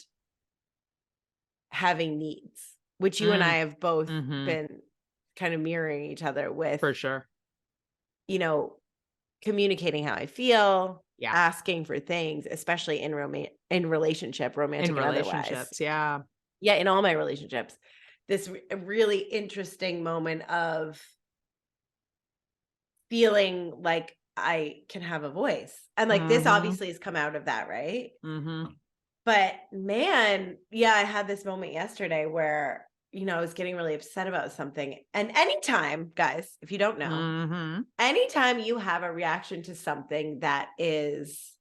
having needs, which you and I have both been kind of mirroring each other with. For sure. You know, communicating how I feel, asking for things, especially in romantic and otherwise. Yeah, in all my relationships. This really interesting moment of feeling like I can have a voice. And like, this obviously has come out of that, right? But man, I had this moment yesterday where, you know, I was getting really upset about something. And anytime, guys, if you don't know, anytime you have a reaction to something that is,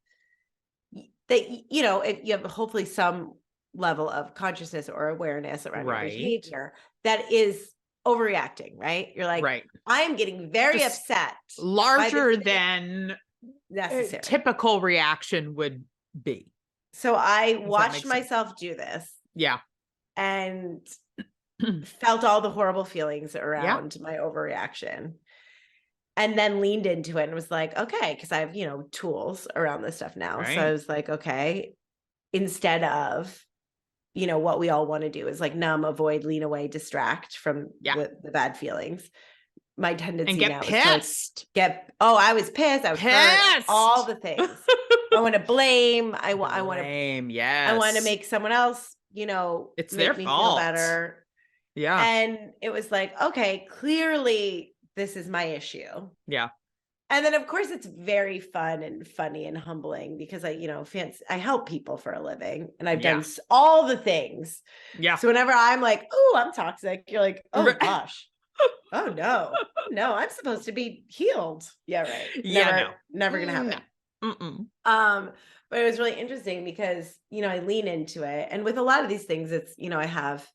that, you know, if you have hopefully some level of consciousness or awareness around your behavior that is overreacting, right? You're like, I'm getting very upset. Larger than necessary. Typical reaction would be. So I watched myself do this. Yeah. And felt all the horrible feelings around my overreaction. And then leaned into it and was like, okay, because I have, you know, tools around this stuff now. So I was like, okay, instead of, you know, what we all want to do is like numb, avoid, lean away, distract from the bad feelings. My tendency now is to I was pissed. I was hurt, all the things. I want to blame. I want to blame. Yes. I want to make someone else, you know, it's their fault. Feel better. Yeah. And it was like, okay, clearly this is my issue. Yeah. And then of course it's very fun and funny and humbling, because I, you know, I help people for a living, and I've done all the things. Yeah. So whenever I'm like, oh, I'm toxic, you're like, oh gosh. Oh no, I'm supposed to be healed. Yeah. Right. Never gonna happen. No. But it was really interesting because, you know, I lean into it. And with a lot of these things, it's, you know, I have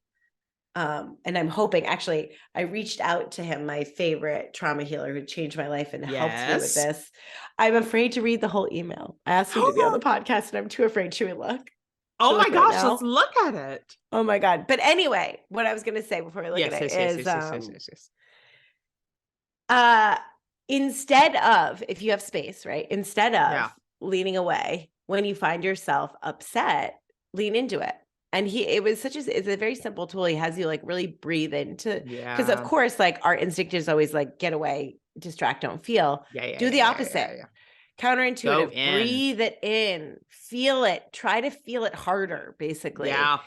And I'm hoping, actually, I reached out to him, my favorite trauma healer who changed my life and helped me with this. I'm afraid to read the whole email. I asked him to be on the podcast and I'm too afraid. Should we look? Oh my gosh, let's look at it. Oh my God. But anyway, what I was going to say before we look at it is, instead of, if you have space, right? Instead of leaning away, when you find yourself upset, lean into it. And it's a very simple tool. He has you like really breathe into, because of course, like our instinct is always like, get away, distract, don't feel. Do the opposite. Counterintuitive, breathe it in, feel it, try to feel it harder, basically. Yeah.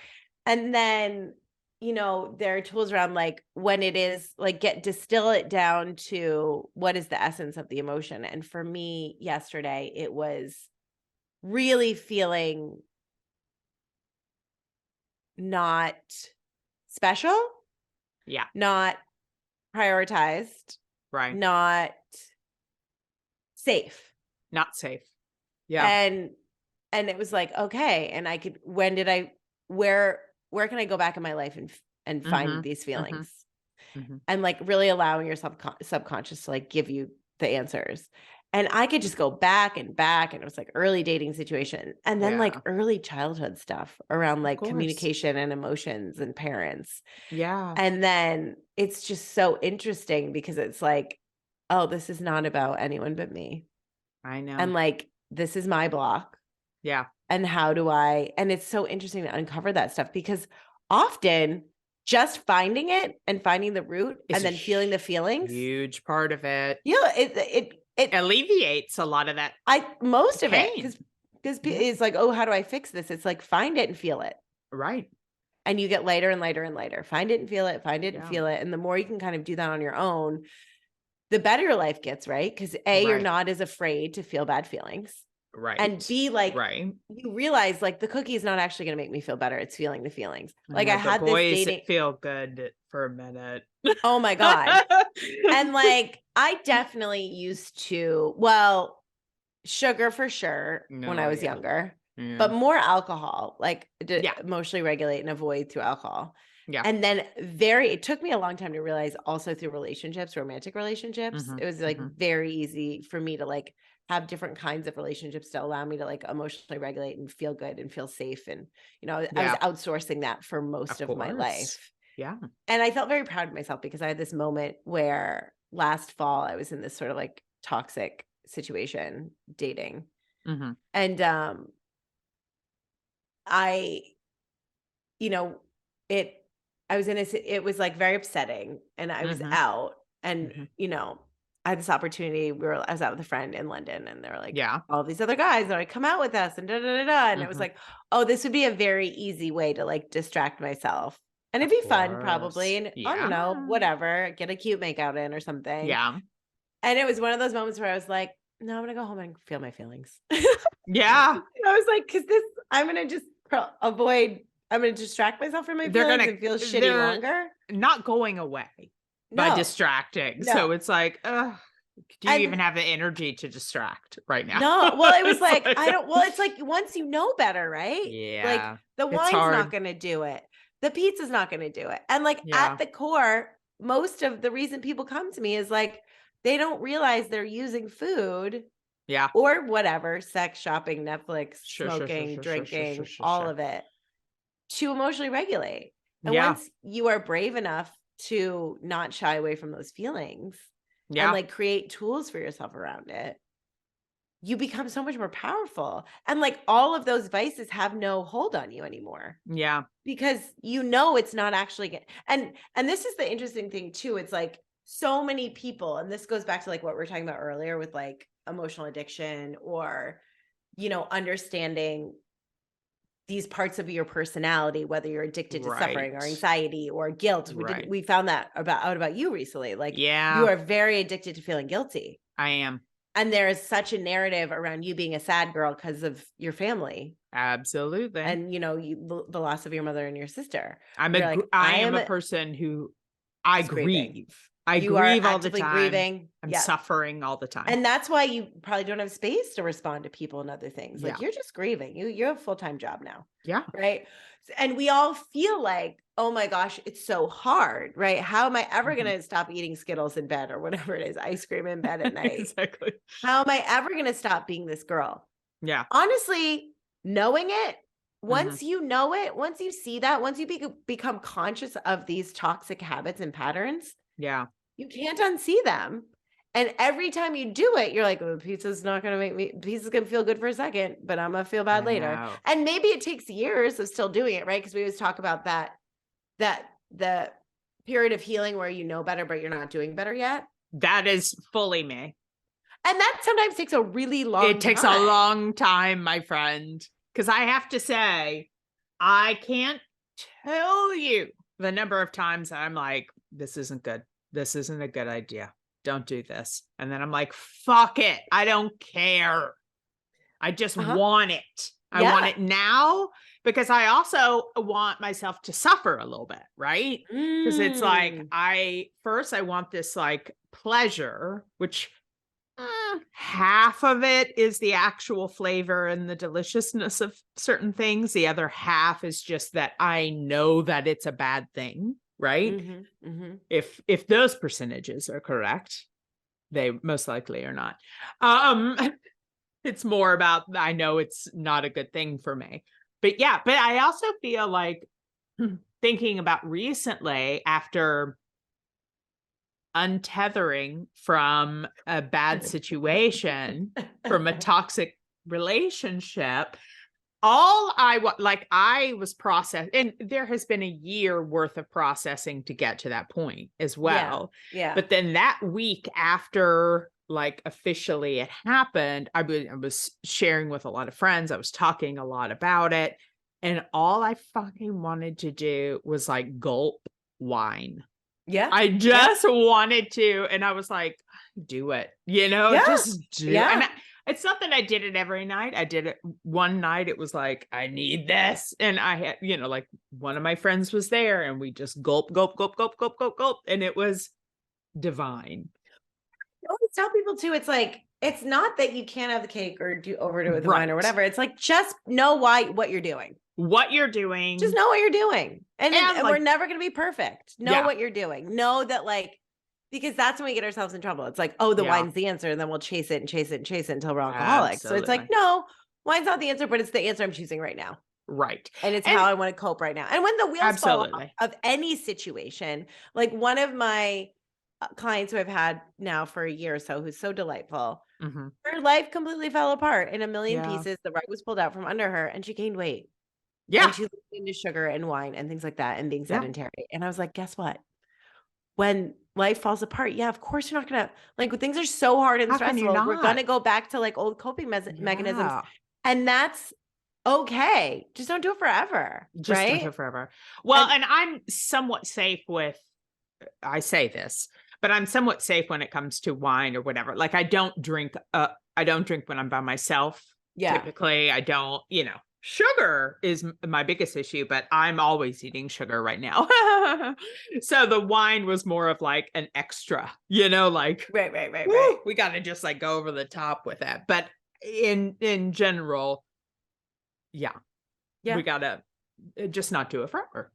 And then, there are tools around like when it is like distill it down to what is the essence of the emotion. And for me yesterday, it was really feeling not special. Yeah. Not prioritized. Right. Not safe. Not safe. Yeah. And it was like, okay. And I could, where can I go back in my life and find these feelings? And like really allowing your subconscious to like give you the answers. And I could just go back and back. And it was like early dating situation. And then like early childhood stuff around like communication and emotions and parents. Yeah. And then it's just so interesting because it's like, oh, this is not about anyone but me. I know. And like, this is my block. Yeah. And and it's so interesting to uncover that stuff because often just finding it and finding the root and then feeling the feelings. Huge part of it. Yeah. It alleviates a lot of that. Most of it. Because it's like, oh, how do I fix this? It's like, find it and feel it. Right. And you get lighter and lighter and lighter. Find it and feel it. Find it and feel it. And the more you can kind of do that on your own, the better your life gets, right? Because you're not as afraid to feel bad feelings. Right. And B, like, you realize like the cookie is not actually going to make me feel better. It's feeling the feelings. Like I had this dating. Feel good for a minute. Oh my God. And like, I definitely used to, sugar for sure when I was younger, but more alcohol, like emotionally regulate and avoid through alcohol. Yeah. And then it took me a long time to realize also through relationships, romantic relationships, it was like very easy for me to like have different kinds of relationships to allow me to like emotionally regulate and feel good and feel safe. And, I was outsourcing that for most of my life. Yeah. And I felt very proud of myself because I had this moment where last fall I was in this sort of like toxic situation dating. And I was it was like very upsetting and I was out and, I had this opportunity. I was out with a friend in London and they were like, all these other guys that would come out with us and da, da, da, da. And it was like, oh, this would be a very easy way to like distract myself. And it'd be fun probably. And I don't know, whatever, get a cute makeout in or something. Yeah. And it was one of those moments where I was like, no, I'm going to go home and feel my feelings. Yeah. And I was like, cause I'm going to just I'm going to distract myself from my feelings and feel shitty longer. Not going away by distracting. No. So it's like, do you even have the energy to distract right now? No. Well, it was like, it's like once you know better, right? Yeah. Like the wine's not going to do it. The pizza's not going to do it. And like at the core, most of the reason people come to me is like, they don't realize they're using food. Yeah. Or whatever, sex, shopping, Netflix, smoking, drinking, all of it to emotionally regulate. And once you are brave enough to not shy away from those feelings and like create tools for yourself around it, you become so much more powerful. And like all of those vices have no hold on you anymore. Yeah. Because it's not actually good. And this is the interesting thing too. It's like so many people, and this goes back to like what we were talking about earlier with like emotional addiction or, understanding these parts of your personality, whether you're addicted to suffering or anxiety or guilt. We found that out about you recently. Like you are very addicted to feeling guilty. I am. And there is such a narrative around you being a sad girl because of your family. Absolutely. And, the loss of your mother and your sister. I am a person who I grieve. I grieve all the time. Grieving. I'm suffering all the time. And that's why you probably don't have space to respond to people and other things. Like you're just grieving. You have a full-time job now. Yeah. Right. And we all feel like oh my gosh, it's so hard, right? How am I ever going to stop eating Skittles in bed or whatever it is, ice cream in bed at night? Exactly. How am I ever going to stop being this girl? Yeah. Honestly, knowing it, once you know it, once you see that, once you become conscious of these toxic habits and patterns, yeah, you can't unsee them. And every time you do it, you're like, oh, pizza's not going to make me, pizza's going to feel good for a second, but I'm going to feel bad later. know. And maybe it takes years of still doing it, right? Because we always talk about that the period of healing where you know better, but you're not doing better yet. That is fully me. And that sometimes takes a really long time. It takes a long time, my friend. Because I have to say, I can't tell you the number of times I'm like, this isn't good. This isn't a good idea. Don't do this. And then I'm like, fuck it. I don't care. I just want it. I want it now, because I also want myself to suffer a little bit, right? Because it's like, I want this like pleasure, which half of it is the actual flavor and the deliciousness of certain things. The other half is just that I know that it's a bad thing, right? If those percentages are correct, they most likely are not. It's more about, I know it's not a good thing for me. But yeah, but I also feel like thinking about recently, after untethering from a bad situation, from a toxic relationship, I was processed, and there has been a year worth of processing to get to that point as well. Yeah. But then that week after, like, officially it happened, I was sharing with a lot of friends. I was talking a lot about it. And all I fucking wanted to do was like gulp wine. Yeah. I just wanted to. And I was like, do it, just do it. And it's not that I did it every night. I did it one night. It was like, I need this. And I had, like, one of my friends was there, and we just gulp, gulp, gulp, gulp, gulp, gulp, gulp. And it was divine. I always tell people too, it's like, it's not that you can't have the cake or overdo it with the wine or whatever. It's like, just know what you're doing. Just know what you're doing. And like, we're never going to be perfect. Know what you're doing. Know that, like, because that's when we get ourselves in trouble. It's like, oh, the wine's the answer. And then we'll chase it and chase it and chase it until we're alcoholics. So it's like, no, wine's not the answer, but it's the answer I'm choosing right now. Right. And it's how I want to cope right now. And when the wheels fall off of any situation, like one of my clients who I've had now for a year or so, who's so delightful, her life completely fell apart in a million pieces. The rug was pulled out from under her, and she gained weight. Yeah. And she looked into sugar and wine and things like that, and being sedentary. And I was like, guess what? When life falls apart, of course you're not gonna, like, things are so hard and stressful. We're gonna go back to like old coping mechanisms, and that's okay. Just don't do it forever. Don't do it forever. Well, and I'm somewhat safe with, I say this, but I'm somewhat safe when it comes to wine or whatever. Like, I don't drink when I'm by myself. Typically, I don't, sugar is my biggest issue, but I'm always eating sugar right now. So the wine was more of like an extra, like, right. We got to just like go over the top with that. But in general, we got to just not do it forever.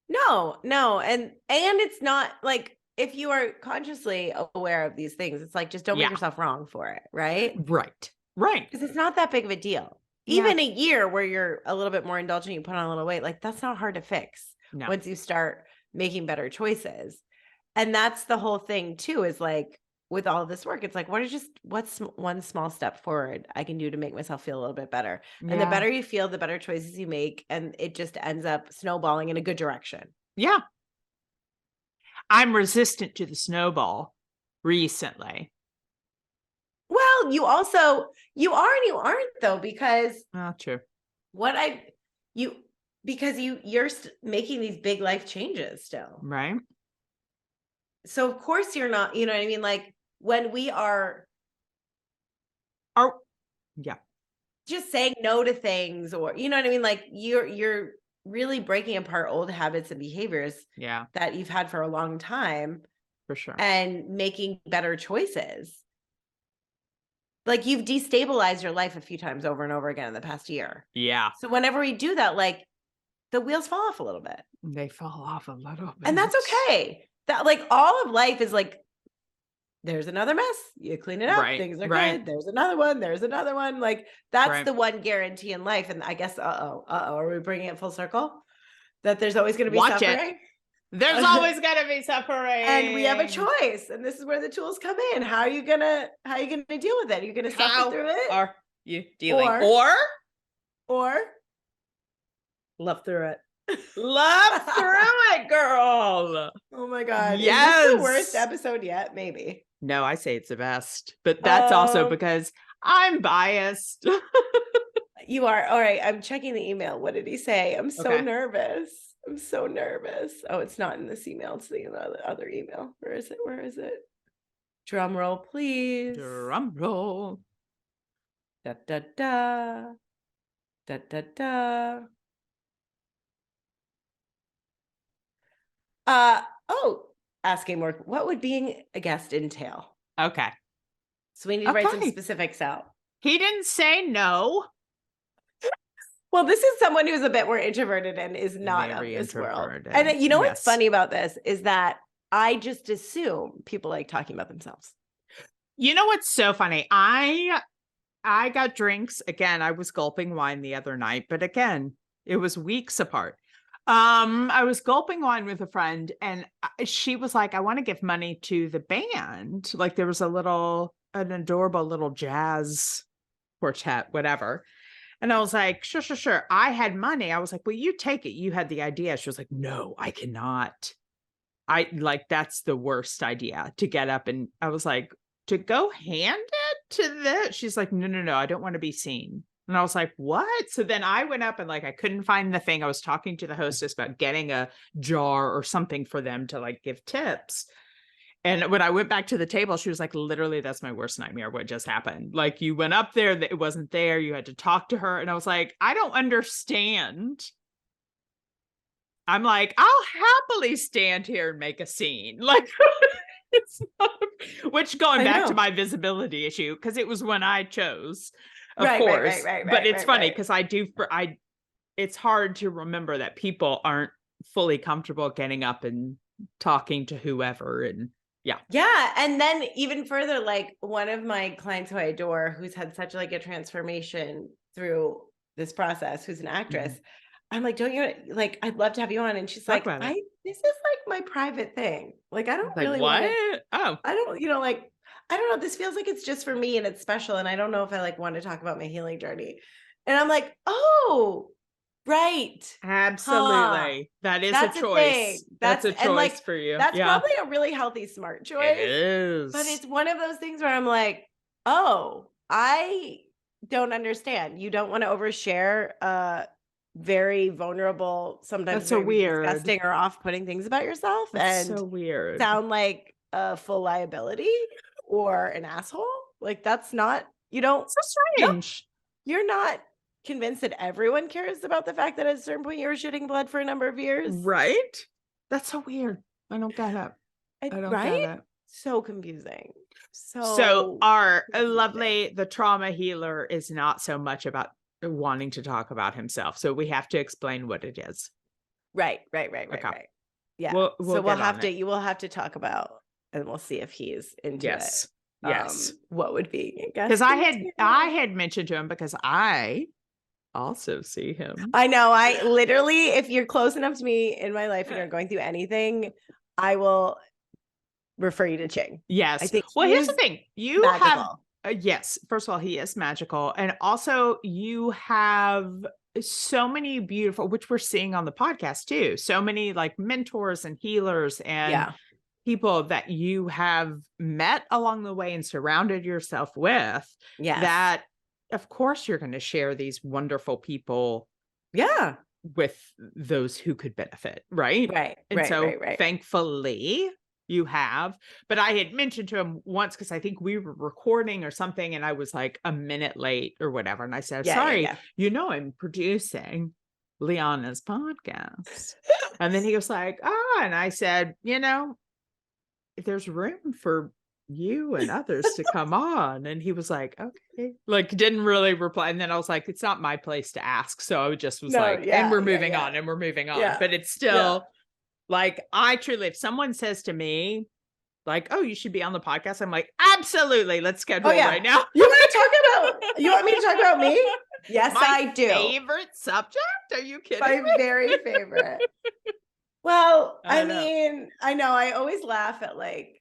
No. And it's not like, if you are consciously aware of these things, it's like, just don't make yourself wrong for it. Right. Because it's not that big of a deal. Even a year where you're a little bit more indulgent, you put on a little weight, like, that's not hard to fix once you start making better choices. And that's the whole thing too, is like, with all this work, it's like, what's one small step forward I can do to make myself feel a little bit better? And the better you feel, the better choices you make. And it just ends up snowballing in a good direction. Yeah. I'm resistant to the snowball recently. Well, you are and you aren't, though, because true. Because you're making these big life changes still. Right. So of course you're not, you know what I mean? Like, when we are just saying no to things, or, you know what I mean? Like, you're really breaking apart old habits and behaviors that you've had for a long time. For sure. And making better choices. Like, you've destabilized your life a few times over and over again in the past year. Yeah. So whenever we do that, like, the wheels fall off a little bit. They fall off a little bit. And that's okay. That like all of life is like, there's another mess. You clean it up. Things are good. There's another one. There's another one. Like that's the one guarantee in life. And I guess, are we bringing it full circle? That there's always going to be suffering. There's always going to be suffering. And we have a choice. And this is where the tools come in. How are you going to deal with it? Are you going to suffer through it? Are you dealing? Or love through it. Love through it, girl. Oh my God. Yes. Is this the worst episode yet? Maybe. No, I say it's the best, but that's also because I'm biased. You are. All right. I'm checking the email. What did he say? I'm so nervous. I'm so nervous. Oh, it's not in this email. It's the other email. Where is it? Drum roll, please. Drum roll. Da, da, da. Da, da, da. Asking more. What would being a guest entail? Okay. So we need to write some specifics out. He didn't say no. Well, this is someone who's a bit more introverted and is not of this world. And you know what's funny about this is that I just assume people like talking about themselves. You know what's so funny? I got drinks. Again, I was gulping wine the other night, but again, it was weeks apart. I was gulping wine with a friend and she was like, I want to give money to the band. Like there was an adorable little jazz quartet, whatever. And I was like, sure. I had money. I was like, well, you take it. You had the idea. She was like, no, I cannot. That's the worst idea to get up. And I was like, to go hand it to this? She's like, no, I don't want to be seen. And I was like, what? So then I went up and I couldn't find the thing. I was talking to the hostess about getting a jar or something for them to give tips. And when I went back to the table, she was like, literally, that's my worst nightmare. What just happened? You went up there, it wasn't there. You had to talk to her. And I was like, I don't understand. I'm like, I'll happily stand here and make a scene. It's not, which going back to my visibility issue, because it was when I chose. Of course, but it's funny because it's hard to remember that people aren't fully comfortable getting up and talking to whoever. And yeah. And then even further, one of my clients who I adore, who's had such a transformation through this process, who's an actress. Mm-hmm. I'm like, don't you I'd love to have you on. And she's like, this is my private thing. I don't really want to. Oh, I don't, I don't know. This feels like it's just for me and it's special. And I don't know if I want to talk about my healing journey. And I'm like, oh, right. Absolutely. That is a choice. That's a choice for you. That's probably a really healthy, smart choice. It is. But it's one of those things where I'm like, oh, I don't understand. You don't want to overshare very vulnerable, sometimes that's so weird, disgusting or off-putting things about yourself. That's and so weird. Sound like a full liability or an asshole. That's not, you don't. So strange. No, you're not convinced that everyone cares about the fact that at a certain point you were shitting blood for a number of years. Right? That's so weird. I don't get it. I don't get it. So confusing. So our lovely, the trauma healer is not so much about wanting to talk about himself. So we have to explain what it is. Right. Yeah. You will have to talk about, and we'll see if he's into it. Yes. What would be? Because I had mentioned to him because I also see him. I know. I literally, if you're close enough to me in my life and you're going through anything, I will refer you to Ching. Yes. I think here's the thing. You magical. Have, yes. First of all, he is magical. And also you have so many beautiful, which we're seeing on the podcast too. So many mentors and healers and people that you have met along the way and surrounded yourself with. Yeah. That of course you're going to share these wonderful people. Yeah. With those who could benefit. Right. Right. And thankfully you have, but I had mentioned to him once, because I think we were recording or something, and I was a minute late or whatever. And I said, sorry, I'm producing Lianna's podcast. And then he was like, and I said, there's room for you and others to come on. And he was like, okay, like didn't really reply. And then I was like, it's not my place to ask. So I just was like, and we're moving on and we're moving on. Yeah. But it's still like, I truly, if someone says to me, like, oh, you should be on the podcast, I'm like, absolutely, let's schedule right now. You want me to talk about me? Yes, I do. Favorite subject? Are you kidding? My very favorite. Well, I mean, I know I always laugh at like,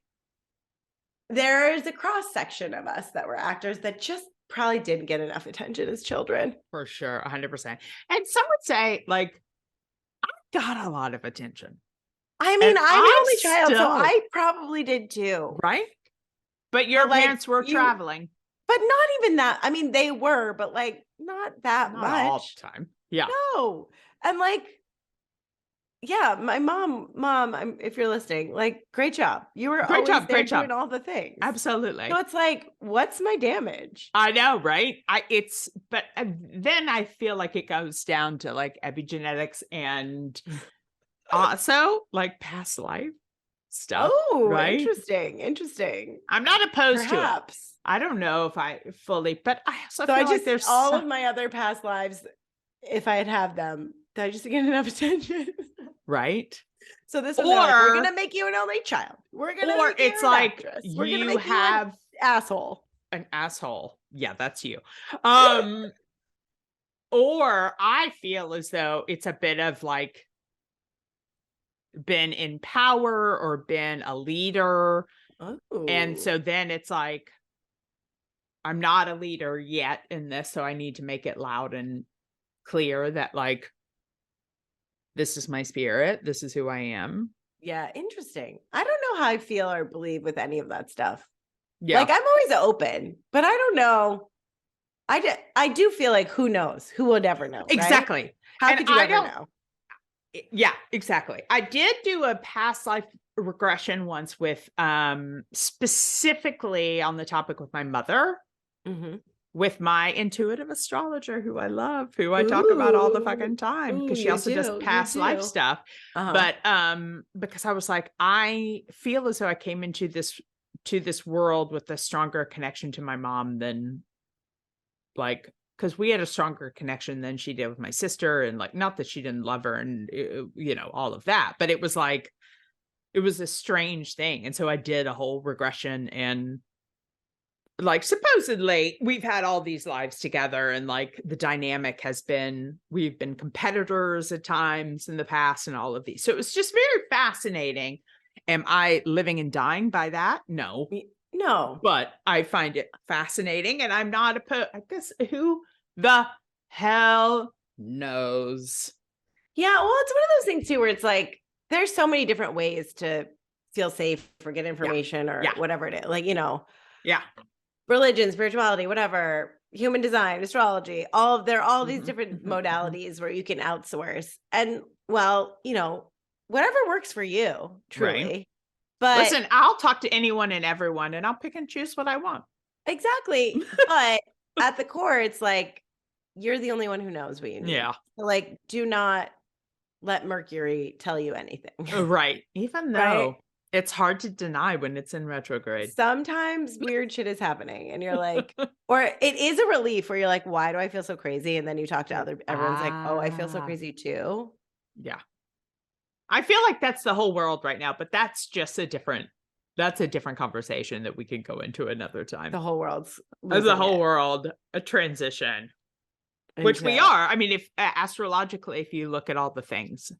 there's a cross section of us that were actors that just probably didn't get enough attention as children. For sure, 100%. And some would say, like, I got a lot of attention. I mean, I'm the only child, so I probably did too. Right? But your parents were traveling. But not even that. I mean, they were, but like not that much. All the time. Yeah. No. And like, yeah, my mom, if you're listening, like, great job. You were great job doing all the things. Absolutely. So it's like, what's my damage? I know, right? But then I feel like it goes down to like epigenetics and also like past life stuff. Oh, right? Interesting. I'm not opposed to it. I don't know if I fully, but I also feel like there's all of my other past lives, if I'd have them, did I just get enough attention? Right. So this was like, we're gonna make you an only child. We're gonna make you an actress. We're gonna make you an asshole. An asshole. Yeah, that's you. Or I feel as though it's a bit of like been in power or been a leader. Oh. And so then it's like, I'm not a leader yet in this, so I need to make it loud and clear that like, this is my spirit. This is who I am. Yeah, interesting. I don't know how I feel or believe with any of that stuff. Yeah. Like, I'm always open, but I don't know. I do feel like, who knows? Who would ever know? Exactly. Right? How could you ever know? Yeah, exactly. I did do a past life regression once with specifically on the topic with my mother. Mm-hmm. With my intuitive astrologer, who I love, who I talk about all the fucking time, because she also does past life stuff. But because I was like, I feel as though I came into this world with a stronger connection to my mom than like, because we had a stronger connection than she did with my sister, and like, not that she didn't love her and you know, all of that, but it was like, it was a strange thing. And so I did a whole regression, and like, supposedly we've had all these lives together, and like the dynamic has been, we've been competitors at times in the past and all of these. So it was just very fascinating. Am I living and dying by that? No, but I find it fascinating, and I'm not I guess who the hell knows? Yeah. Well, it's one of those things too, where it's like, there's so many different ways to feel safe or get information or whatever it is. Like, you know, religion, spirituality, whatever, human design, astrology, there are all these different modalities where you can outsource. And well, you know, whatever works for you, truly. Right. But listen, I'll talk to anyone and everyone, and I'll pick and choose what I want. Exactly. But at the core, it's like, you're the only one who knows what you need. Yeah. So like, do not let Mercury tell you anything. Right. Even though it's hard to deny when it's in retrograde. Sometimes weird shit is happening, and you're like, or it is a relief where you're like, why do I feel so crazy? And then you talk to everyone's like, oh, I feel so crazy too. Yeah. I feel like that's the whole world right now, but that's just a different conversation that we could go into another time. The whole world's world, a transition. Which we are. I mean, if astrologically, if you look at all the things.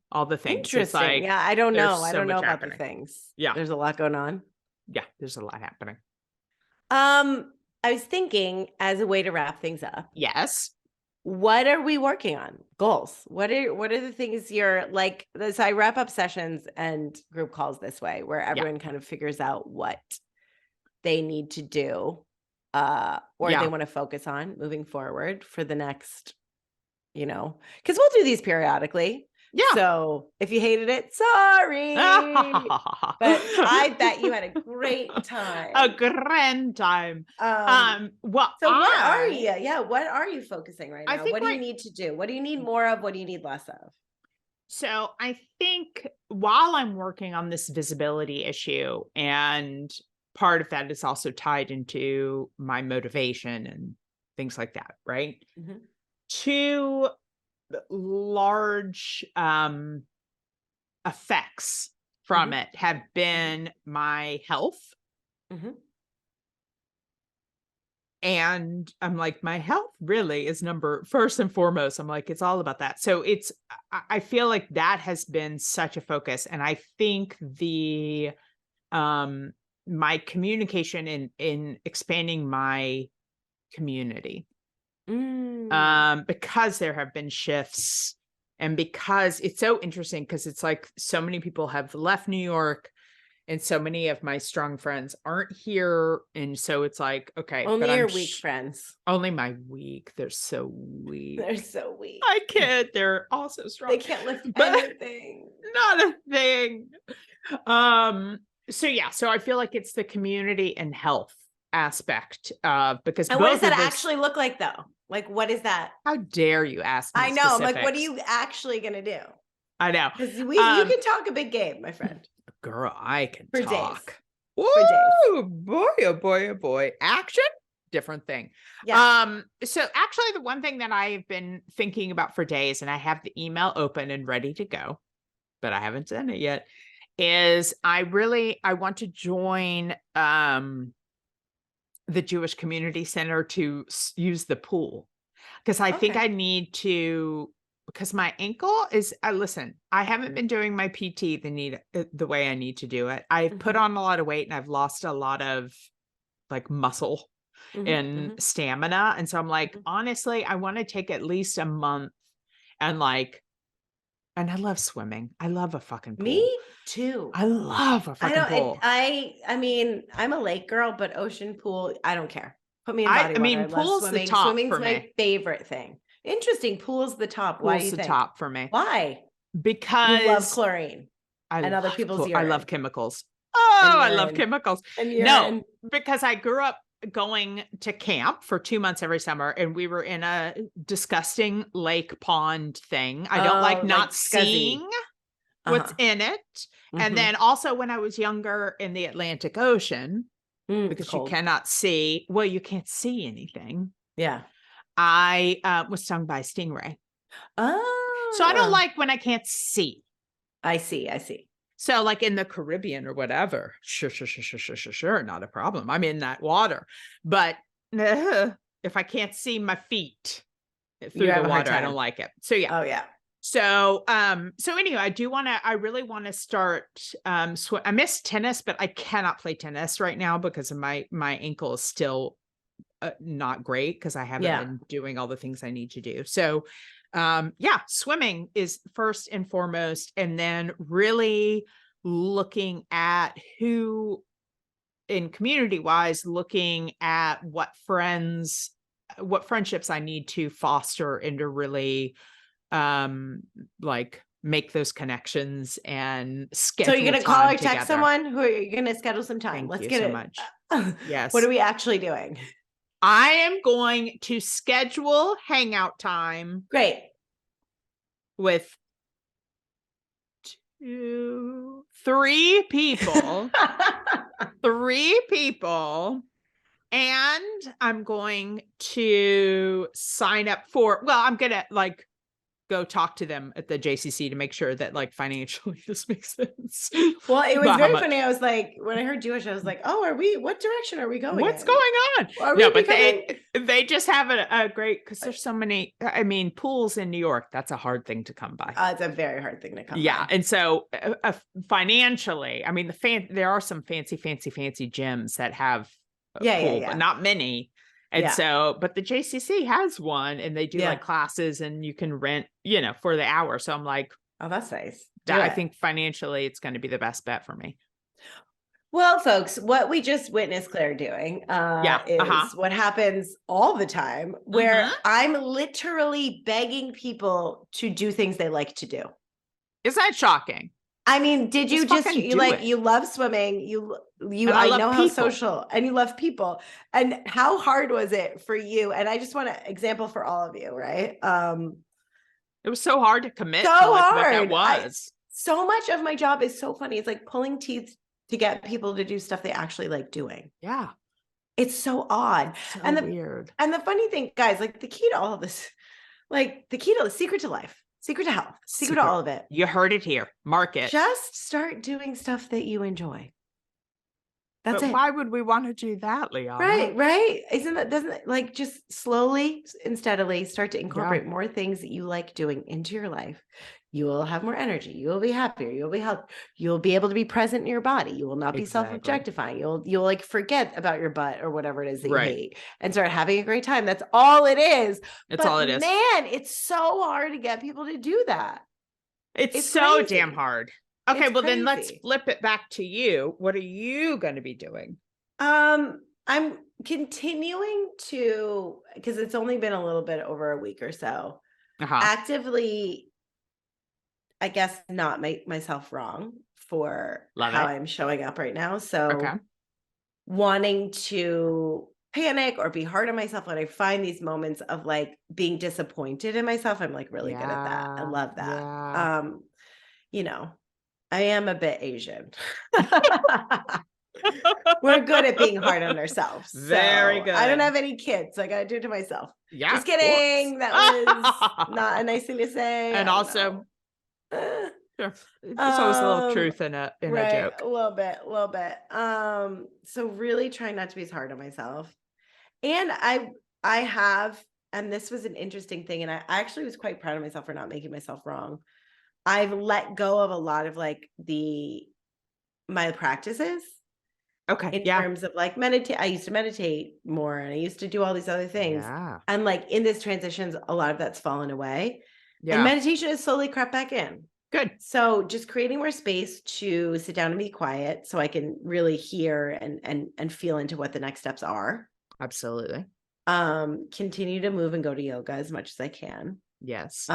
Interesting. Like, yeah, I don't know. I don't know about the things. Yeah. There's a lot going on. Yeah, there's a lot happening. I was thinking, as a way to wrap things up. Yes. What are we working on? Goals. What are the things you're like? So I wrap up sessions and group calls this way, where everyone kind of figures out what they need to do. Or they want to focus on moving forward for the next, you know, because we'll do these periodically. Yeah. So if you hated it, sorry. But I bet you had a great time. A grand time. What are you? Yeah. What are you focusing right now? What do you need to do? What do you need more of? What do you need less of? So I think while I'm working on this visibility issue and part of that is also tied into my motivation and things like that, right? Mm-hmm. Two large effects from Mm-hmm. it have been my health. Mm-hmm. And I'm like, my health really is first and foremost. I'm like, it's all about that. So I feel like that has been such a focus. And I think my communication in expanding my community, because there have been shifts, and because it's so interesting, because it's like so many people have left New York, and so many of my strong friends aren't here. And so it's like, okay, only but your weak friends. Only my weak. They're so weak. They're so weak. I can't. They're also strong. They can't lift anything. Not a thing. So yeah, so I feel like it's the community and health aspect because and what does that actually look like though? Like, what is that? How dare you ask me? I know. I'm like, what are you actually gonna do? I know. Because you can talk a big game, my friend. Girl, I can for talk. Days. Woo, for days. Boy, oh boy, oh boy. Action, different thing. Yeah. So actually the one thing that I've been thinking about for days, and I have the email open and ready to go, but I haven't done it yet, is I want to join the Jewish Community Center to use the pool. Because I think I need to, because my ankle is, listen, I haven't been doing my PT the way I need to do it. I've put on a lot of weight and I've lost a lot of like muscle and stamina. And so I'm like, honestly, I want to take at least a month and and I love swimming. I love a fucking pool. Me too. I love a fucking pool. I mean, I'm a lake girl, but ocean pool, I don't care. Put me in body water. I mean, pool's the top. Swimming's my favorite thing. Interesting. Pool's the top. Why do you think? Pool's the top for me. Why? Because you love chlorine and other people's urine. I love chemicals. Oh, I love chemicals. No, because I grew up going to camp for 2 months every summer, and we were in a disgusting lake pond thing. I don't like not seeing what's in it. And then also when I was younger in the Atlantic Ocean, because you cannot see, well, you can't see anything. Yeah. I was stung by a stingray. Oh. So I don't like when I can't see. I see. So like in the Caribbean or whatever, sure, not a problem. I'm in that water. But if I can't see my feet through the water, I don't like it. So yeah. Oh yeah. So anyway, I really want to start I miss tennis, but I cannot play tennis right now because of my ankle is still not great because I haven't been doing all the things I need to do. So swimming is first and foremost, and then really looking at who in community wise, looking at what friendships I need to foster and to really make those connections and schedule. So you're gonna call or text someone who you're gonna schedule some time. Let's get it. Much. Yes. What are we actually doing? I am going to schedule hangout time. Great. With 3 people. 3 people. And I'm going to sign up I'm gonna go talk to them at the JCC to make sure that financially this makes sense. Well, it was very funny. I was like, when I heard Jewish, I was like, oh, what direction are we going? What's going on? No, but they just have a great, because there's so many, pools in New York. That's a hard thing to come by. It's a very hard thing to come by. Yeah. And so financially, there are some fancy gyms that have a pool, but not many. And so, but the JCC has one, and they do classes, and you can rent, for the hour. So I'm like, oh, that's nice. I think financially it's going to be the best bet for me. Well, folks, what we just witnessed Claire doing is what happens all the time, where I'm literally begging people to do things they like to do. Is that shocking? Did you you love swimming, I know how social, and you love people, and how hard was it for you? And I just want an example for all of you, right? It was so hard to commit to what that was. So much of my job is so funny. It's like pulling teeth to get people to do stuff they actually like doing. Yeah. It's so odd. So and weird. And the funny thing, guys, like the key to all of this, like the key to the secret to life, secret to health, secret to all of it. You heard it here. Mark it. Just start doing stuff that you enjoy. That's it. Why would we want to do that, Lianna? Right. Doesn't it, like, just slowly and steadily start to incorporate more things that you like doing into your life. You will have more energy. You will be happier. You'll be healthy. You'll be able to be present in your body. You will not be self-objectifying. You'll like forget about your butt or whatever it is that you hate and start having a great time. That's all it is. It's all it is. Man, it's so hard to get people to do that. It's so crazy. Damn hard. Okay, well then let's flip it back to you. What are you going to be doing? I'm continuing to, because it's only been a little bit over a week or so, actively, I guess, not make myself wrong for how I'm showing up right now. So wanting to panic or be hard on myself when I find these moments of like being disappointed in myself, I'm like really good at that. I love that. You know, I am a bit Asian. We're good at being hard on ourselves. Very good. I don't have any kids, so I gotta do it to myself. Yeah, just kidding. That was not a nice thing to say. And also, sure. There's always a little truth in a joke. A little bit. So really trying not to be as hard on myself. And I have, and this was an interesting thing, and I actually was quite proud of myself for not making myself wrong. I've let go of a lot of like my practices. Okay. In terms of like meditate, I used to meditate more and I used to do all these other things. Yeah. And like in this transitions, a lot of that's fallen away. Yeah. And meditation has slowly crept back in. Good. So just creating more space to sit down and be quiet so I can really hear and feel into what the next steps are. Absolutely. Continue to move and go to yoga as much as I can. Yes.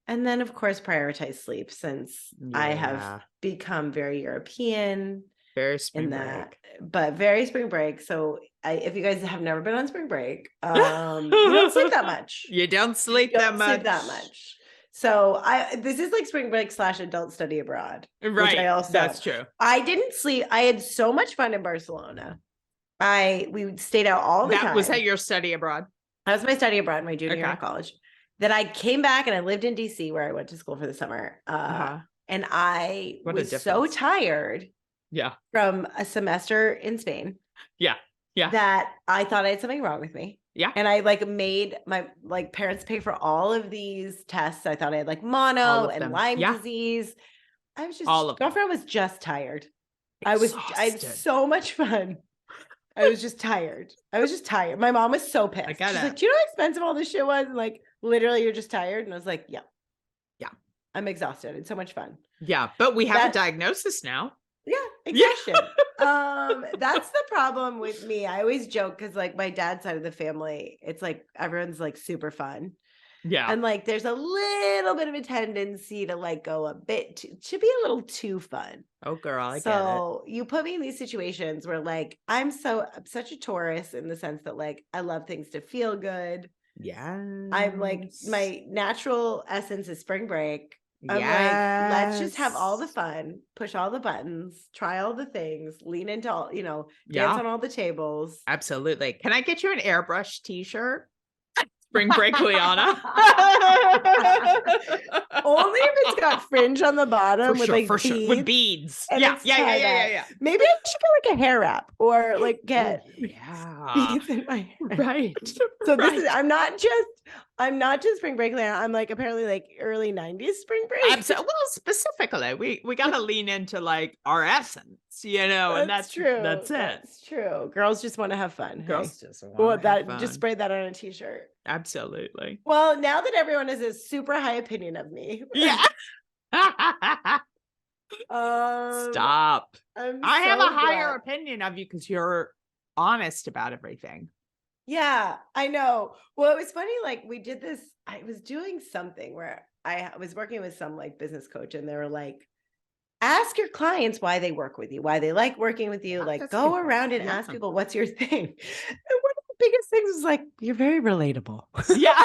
And then, of course, prioritize sleep since I have become very European. Very spring break. But very spring break. So if you guys have never been on spring break, you don't sleep that much. You don't sleep that much. So this is like spring break / adult study abroad. Right. That's true. I didn't sleep. I had so much fun in Barcelona. We stayed out all the time. Was that your study abroad? That was my study abroad, my junior year of college. Then I came back and I lived in DC where I went to school for the summer. And I was so tired from a semester in Spain. Yeah. That I thought I had something wrong with me. Yeah. And I like made my like parents pay for all of these tests. I thought I had like mono and Lyme disease. I was just girlfriend was just tired. I had so much fun. I was just tired. My mom was so pissed. She's like, do you know how expensive all this shit was? And like, literally, you're just tired. And I was like, yeah. I'm exhausted. It's so much fun. Yeah. But we have a diagnosis now. Yeah. Exhaustion. That's the problem with me. I always joke because like my dad's side of the family, it's like everyone's like super fun. Yeah. And like there's a little bit of a tendency to like go a bit to be a little too fun. Oh girl, I get it. So you put me in these situations where like I'm such a Taurus in the sense that like I love things to feel good. Yeah. I'm like my natural essence is spring break. I'm like, let's just have all the fun, push all the buttons, try all the things, lean into all, dance on all the tables. Absolutely. Can I get you an airbrush t-shirt? Spring break Lianna. Only if it's got fringe on the bottom with beads. With beads. Yeah. Maybe I should get like a hair wrap or like get beads in my hair. Right. So this is I'm not just spring break Lianna. I'm like apparently like early 90s spring break. Well, specifically, we gotta lean into like our essence, and that's true. That's it. That's true. Girls just want to have fun. Girls just want to have fun. Just spray that on a t-shirt. Absolutely. Well, now that everyone has a super high opinion of me. Yeah. Stop. I have a higher opinion of you because you're honest about everything. Yeah, I know. Well, it was funny. Like we did this, I was doing something where I was working with some like business coach and they were like, ask your clients why they work with you, why they like working with you. Like go around and ask people, what's your thing? And one of the biggest things was like, you're very relatable. Yeah.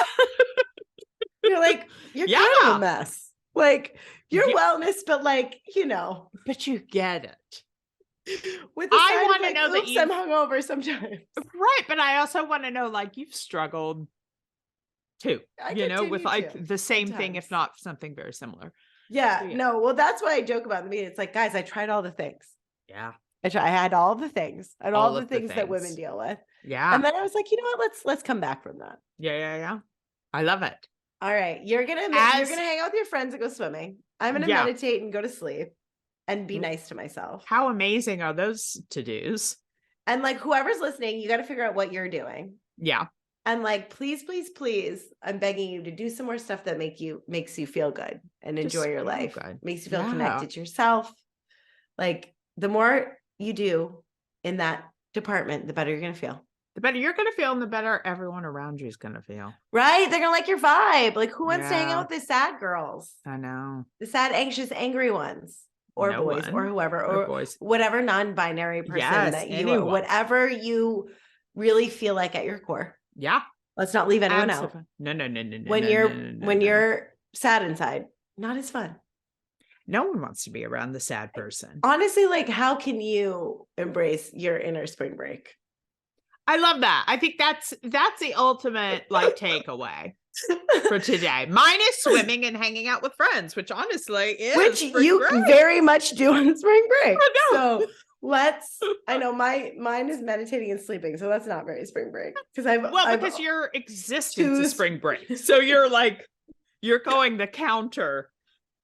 You're like, you're kind of a mess. Like your wellness, but like, you know. But you get it. With I want to know that I'm hungover sometimes. Right. But I also want to know, like, you've struggled too, with like the same thing, if not something very similar. Yeah, no. Well, that's why I joke about the meeting. It's like, guys, I tried all the things. Yeah. I had all the things and all the things that women deal with. Yeah. And then I was like, you know what? Let's come back from that. Yeah. I love it. All right. You're going to hang out with your friends and go swimming. I'm going to meditate and go to sleep and be nice to myself. How amazing are those to-dos? And like, whoever's listening, you got to figure out what you're doing. Yeah. And like, please, I'm begging you to do some more stuff that makes you feel good and enjoy your life. Makes you feel connected to yourself. Like, the more you do in that department, the better you're going to feel. The better you're going to feel, and the better everyone around you is going to feel. Right? They're going to like your vibe. Like, who wants to hang out with the sad girls? I know. The sad, anxious, angry ones. Or no boys, or whoever, or boys. Whatever non-binary person that you are, whatever you really feel like at your core. Yeah. Let's not leave anyone out. No. When you're sad inside, not as fun. No one wants to be around the sad person. Honestly, like, how can you embrace your inner spring break? I love that. I think that's the ultimate like takeaway for today. Mine is swimming and hanging out with friends, which honestly is which you break. Very much do on spring break. So I know mine is meditating and sleeping, so that's not very spring break because your existence is spring break. So you're going the counter.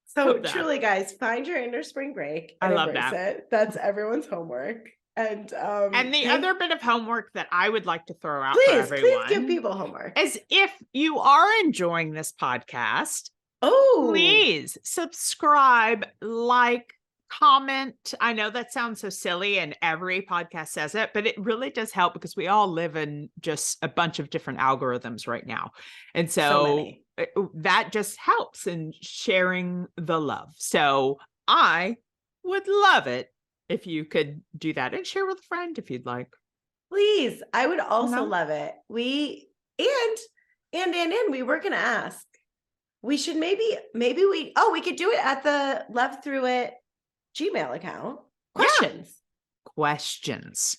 So truly, guys, find your inner spring break. I love that. It. That's everyone's homework. And the other bit of homework that I would like to throw out for everyone. Please give people homework. Is if you are enjoying this podcast, please subscribe, like, comment. I know that sounds so silly and every podcast says it, but it really does help because we all live in just a bunch of different algorithms right now. And so that just helps in sharing the love. So I would love it if you could do that and share with a friend if you'd like. Please. I would also love it. We were going to ask, we should maybe we could do it at the Love Through It Gmail account. Questions.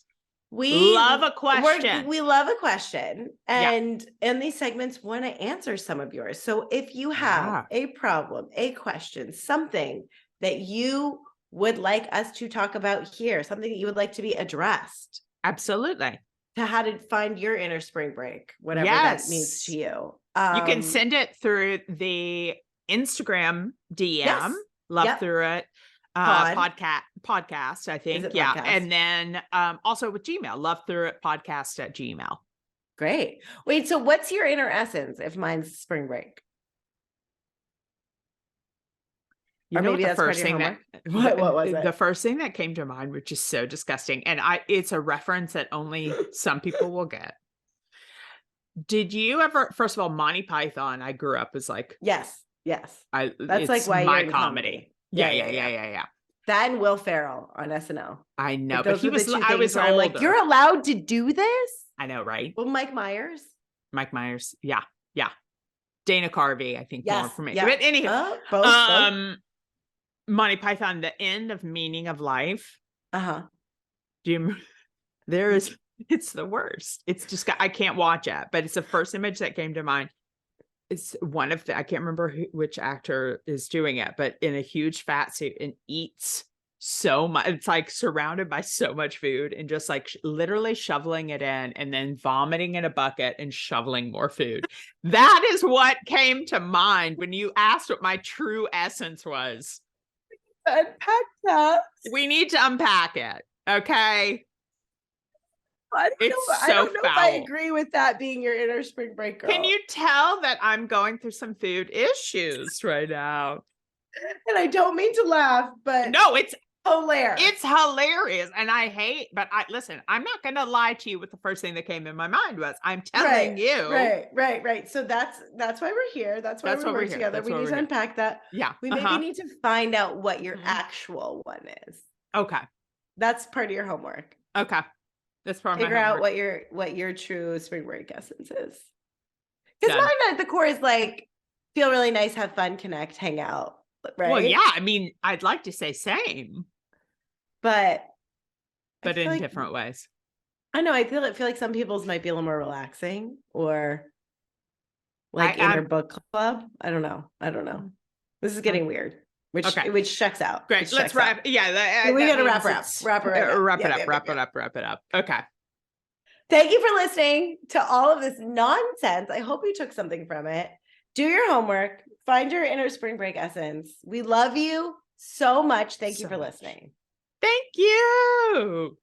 We love a question. We love a question. And in these segments, want to answer some of yours. So if you have a problem, a question, something that you would like us to talk about here, something that you would like to be addressed. Absolutely. To how to find your inner spring break, whatever that means to you. You can send it through the Instagram DM, Love Through It podcast, I think. Podcast? And then also with Gmail, Love Through It podcast at Gmail. Great. Wait, so what's your inner essence if mine's spring break? You know, the first thing what was it? The first thing that came to mind, which is so disgusting, and it's a reference that only some people will get. Did you ever? First of all, Monty Python. I grew up as like yes. That's like why my comedy. Yeah. That and Will Ferrell on SNL. I know, but he was. I was older. Like, you're allowed to do this. I know, right? Well, Mike Myers. Yeah. Dana Carvey, I think more for me. Yeah. But anyhow, both. Monty Python, the end of Meaning of Life. Do you? It's the worst. It's just I can't watch it, but it's the first image that came to mind. It's one of I can't remember which actor is doing it, but in a huge fat suit and eats so much. It's like surrounded by so much food and just like literally shoveling it in and then vomiting in a bucket and shoveling more food. That is what came to mind when you asked what my true essence was. Unpack that. We need to unpack it. Okay. I don't know if I agree with that being your inner spring break girl. Can you tell that I'm going through some food issues right now? And I don't mean to laugh, but no, it's hilarious. It's hilarious. And listen, I'm not going to lie to you what the first thing that came in my mind was. I'm telling you. Right. So that's why we're here. That's why we're here together. We need to unpack that. Yeah. We maybe need to find out what your actual one is. Okay. That's part of your homework. Okay. That's part of figure out what your true spring break essence is. Because mine at the core is like feel really nice, have fun, connect, hang out. right? Well, yeah, I mean, I'd like to say same. But in different ways. I know, I feel like some people's might be a little more relaxing, or like in their book club. I don't know. This is getting weird. Which checks out. Great. Let's wrap. Yeah. We got to wrap it up. Okay. Thank you for listening to all of this nonsense. I hope you took something from it. Do your homework. Find your inner spring break essence. We love you so much. Thank you for listening. Thank you.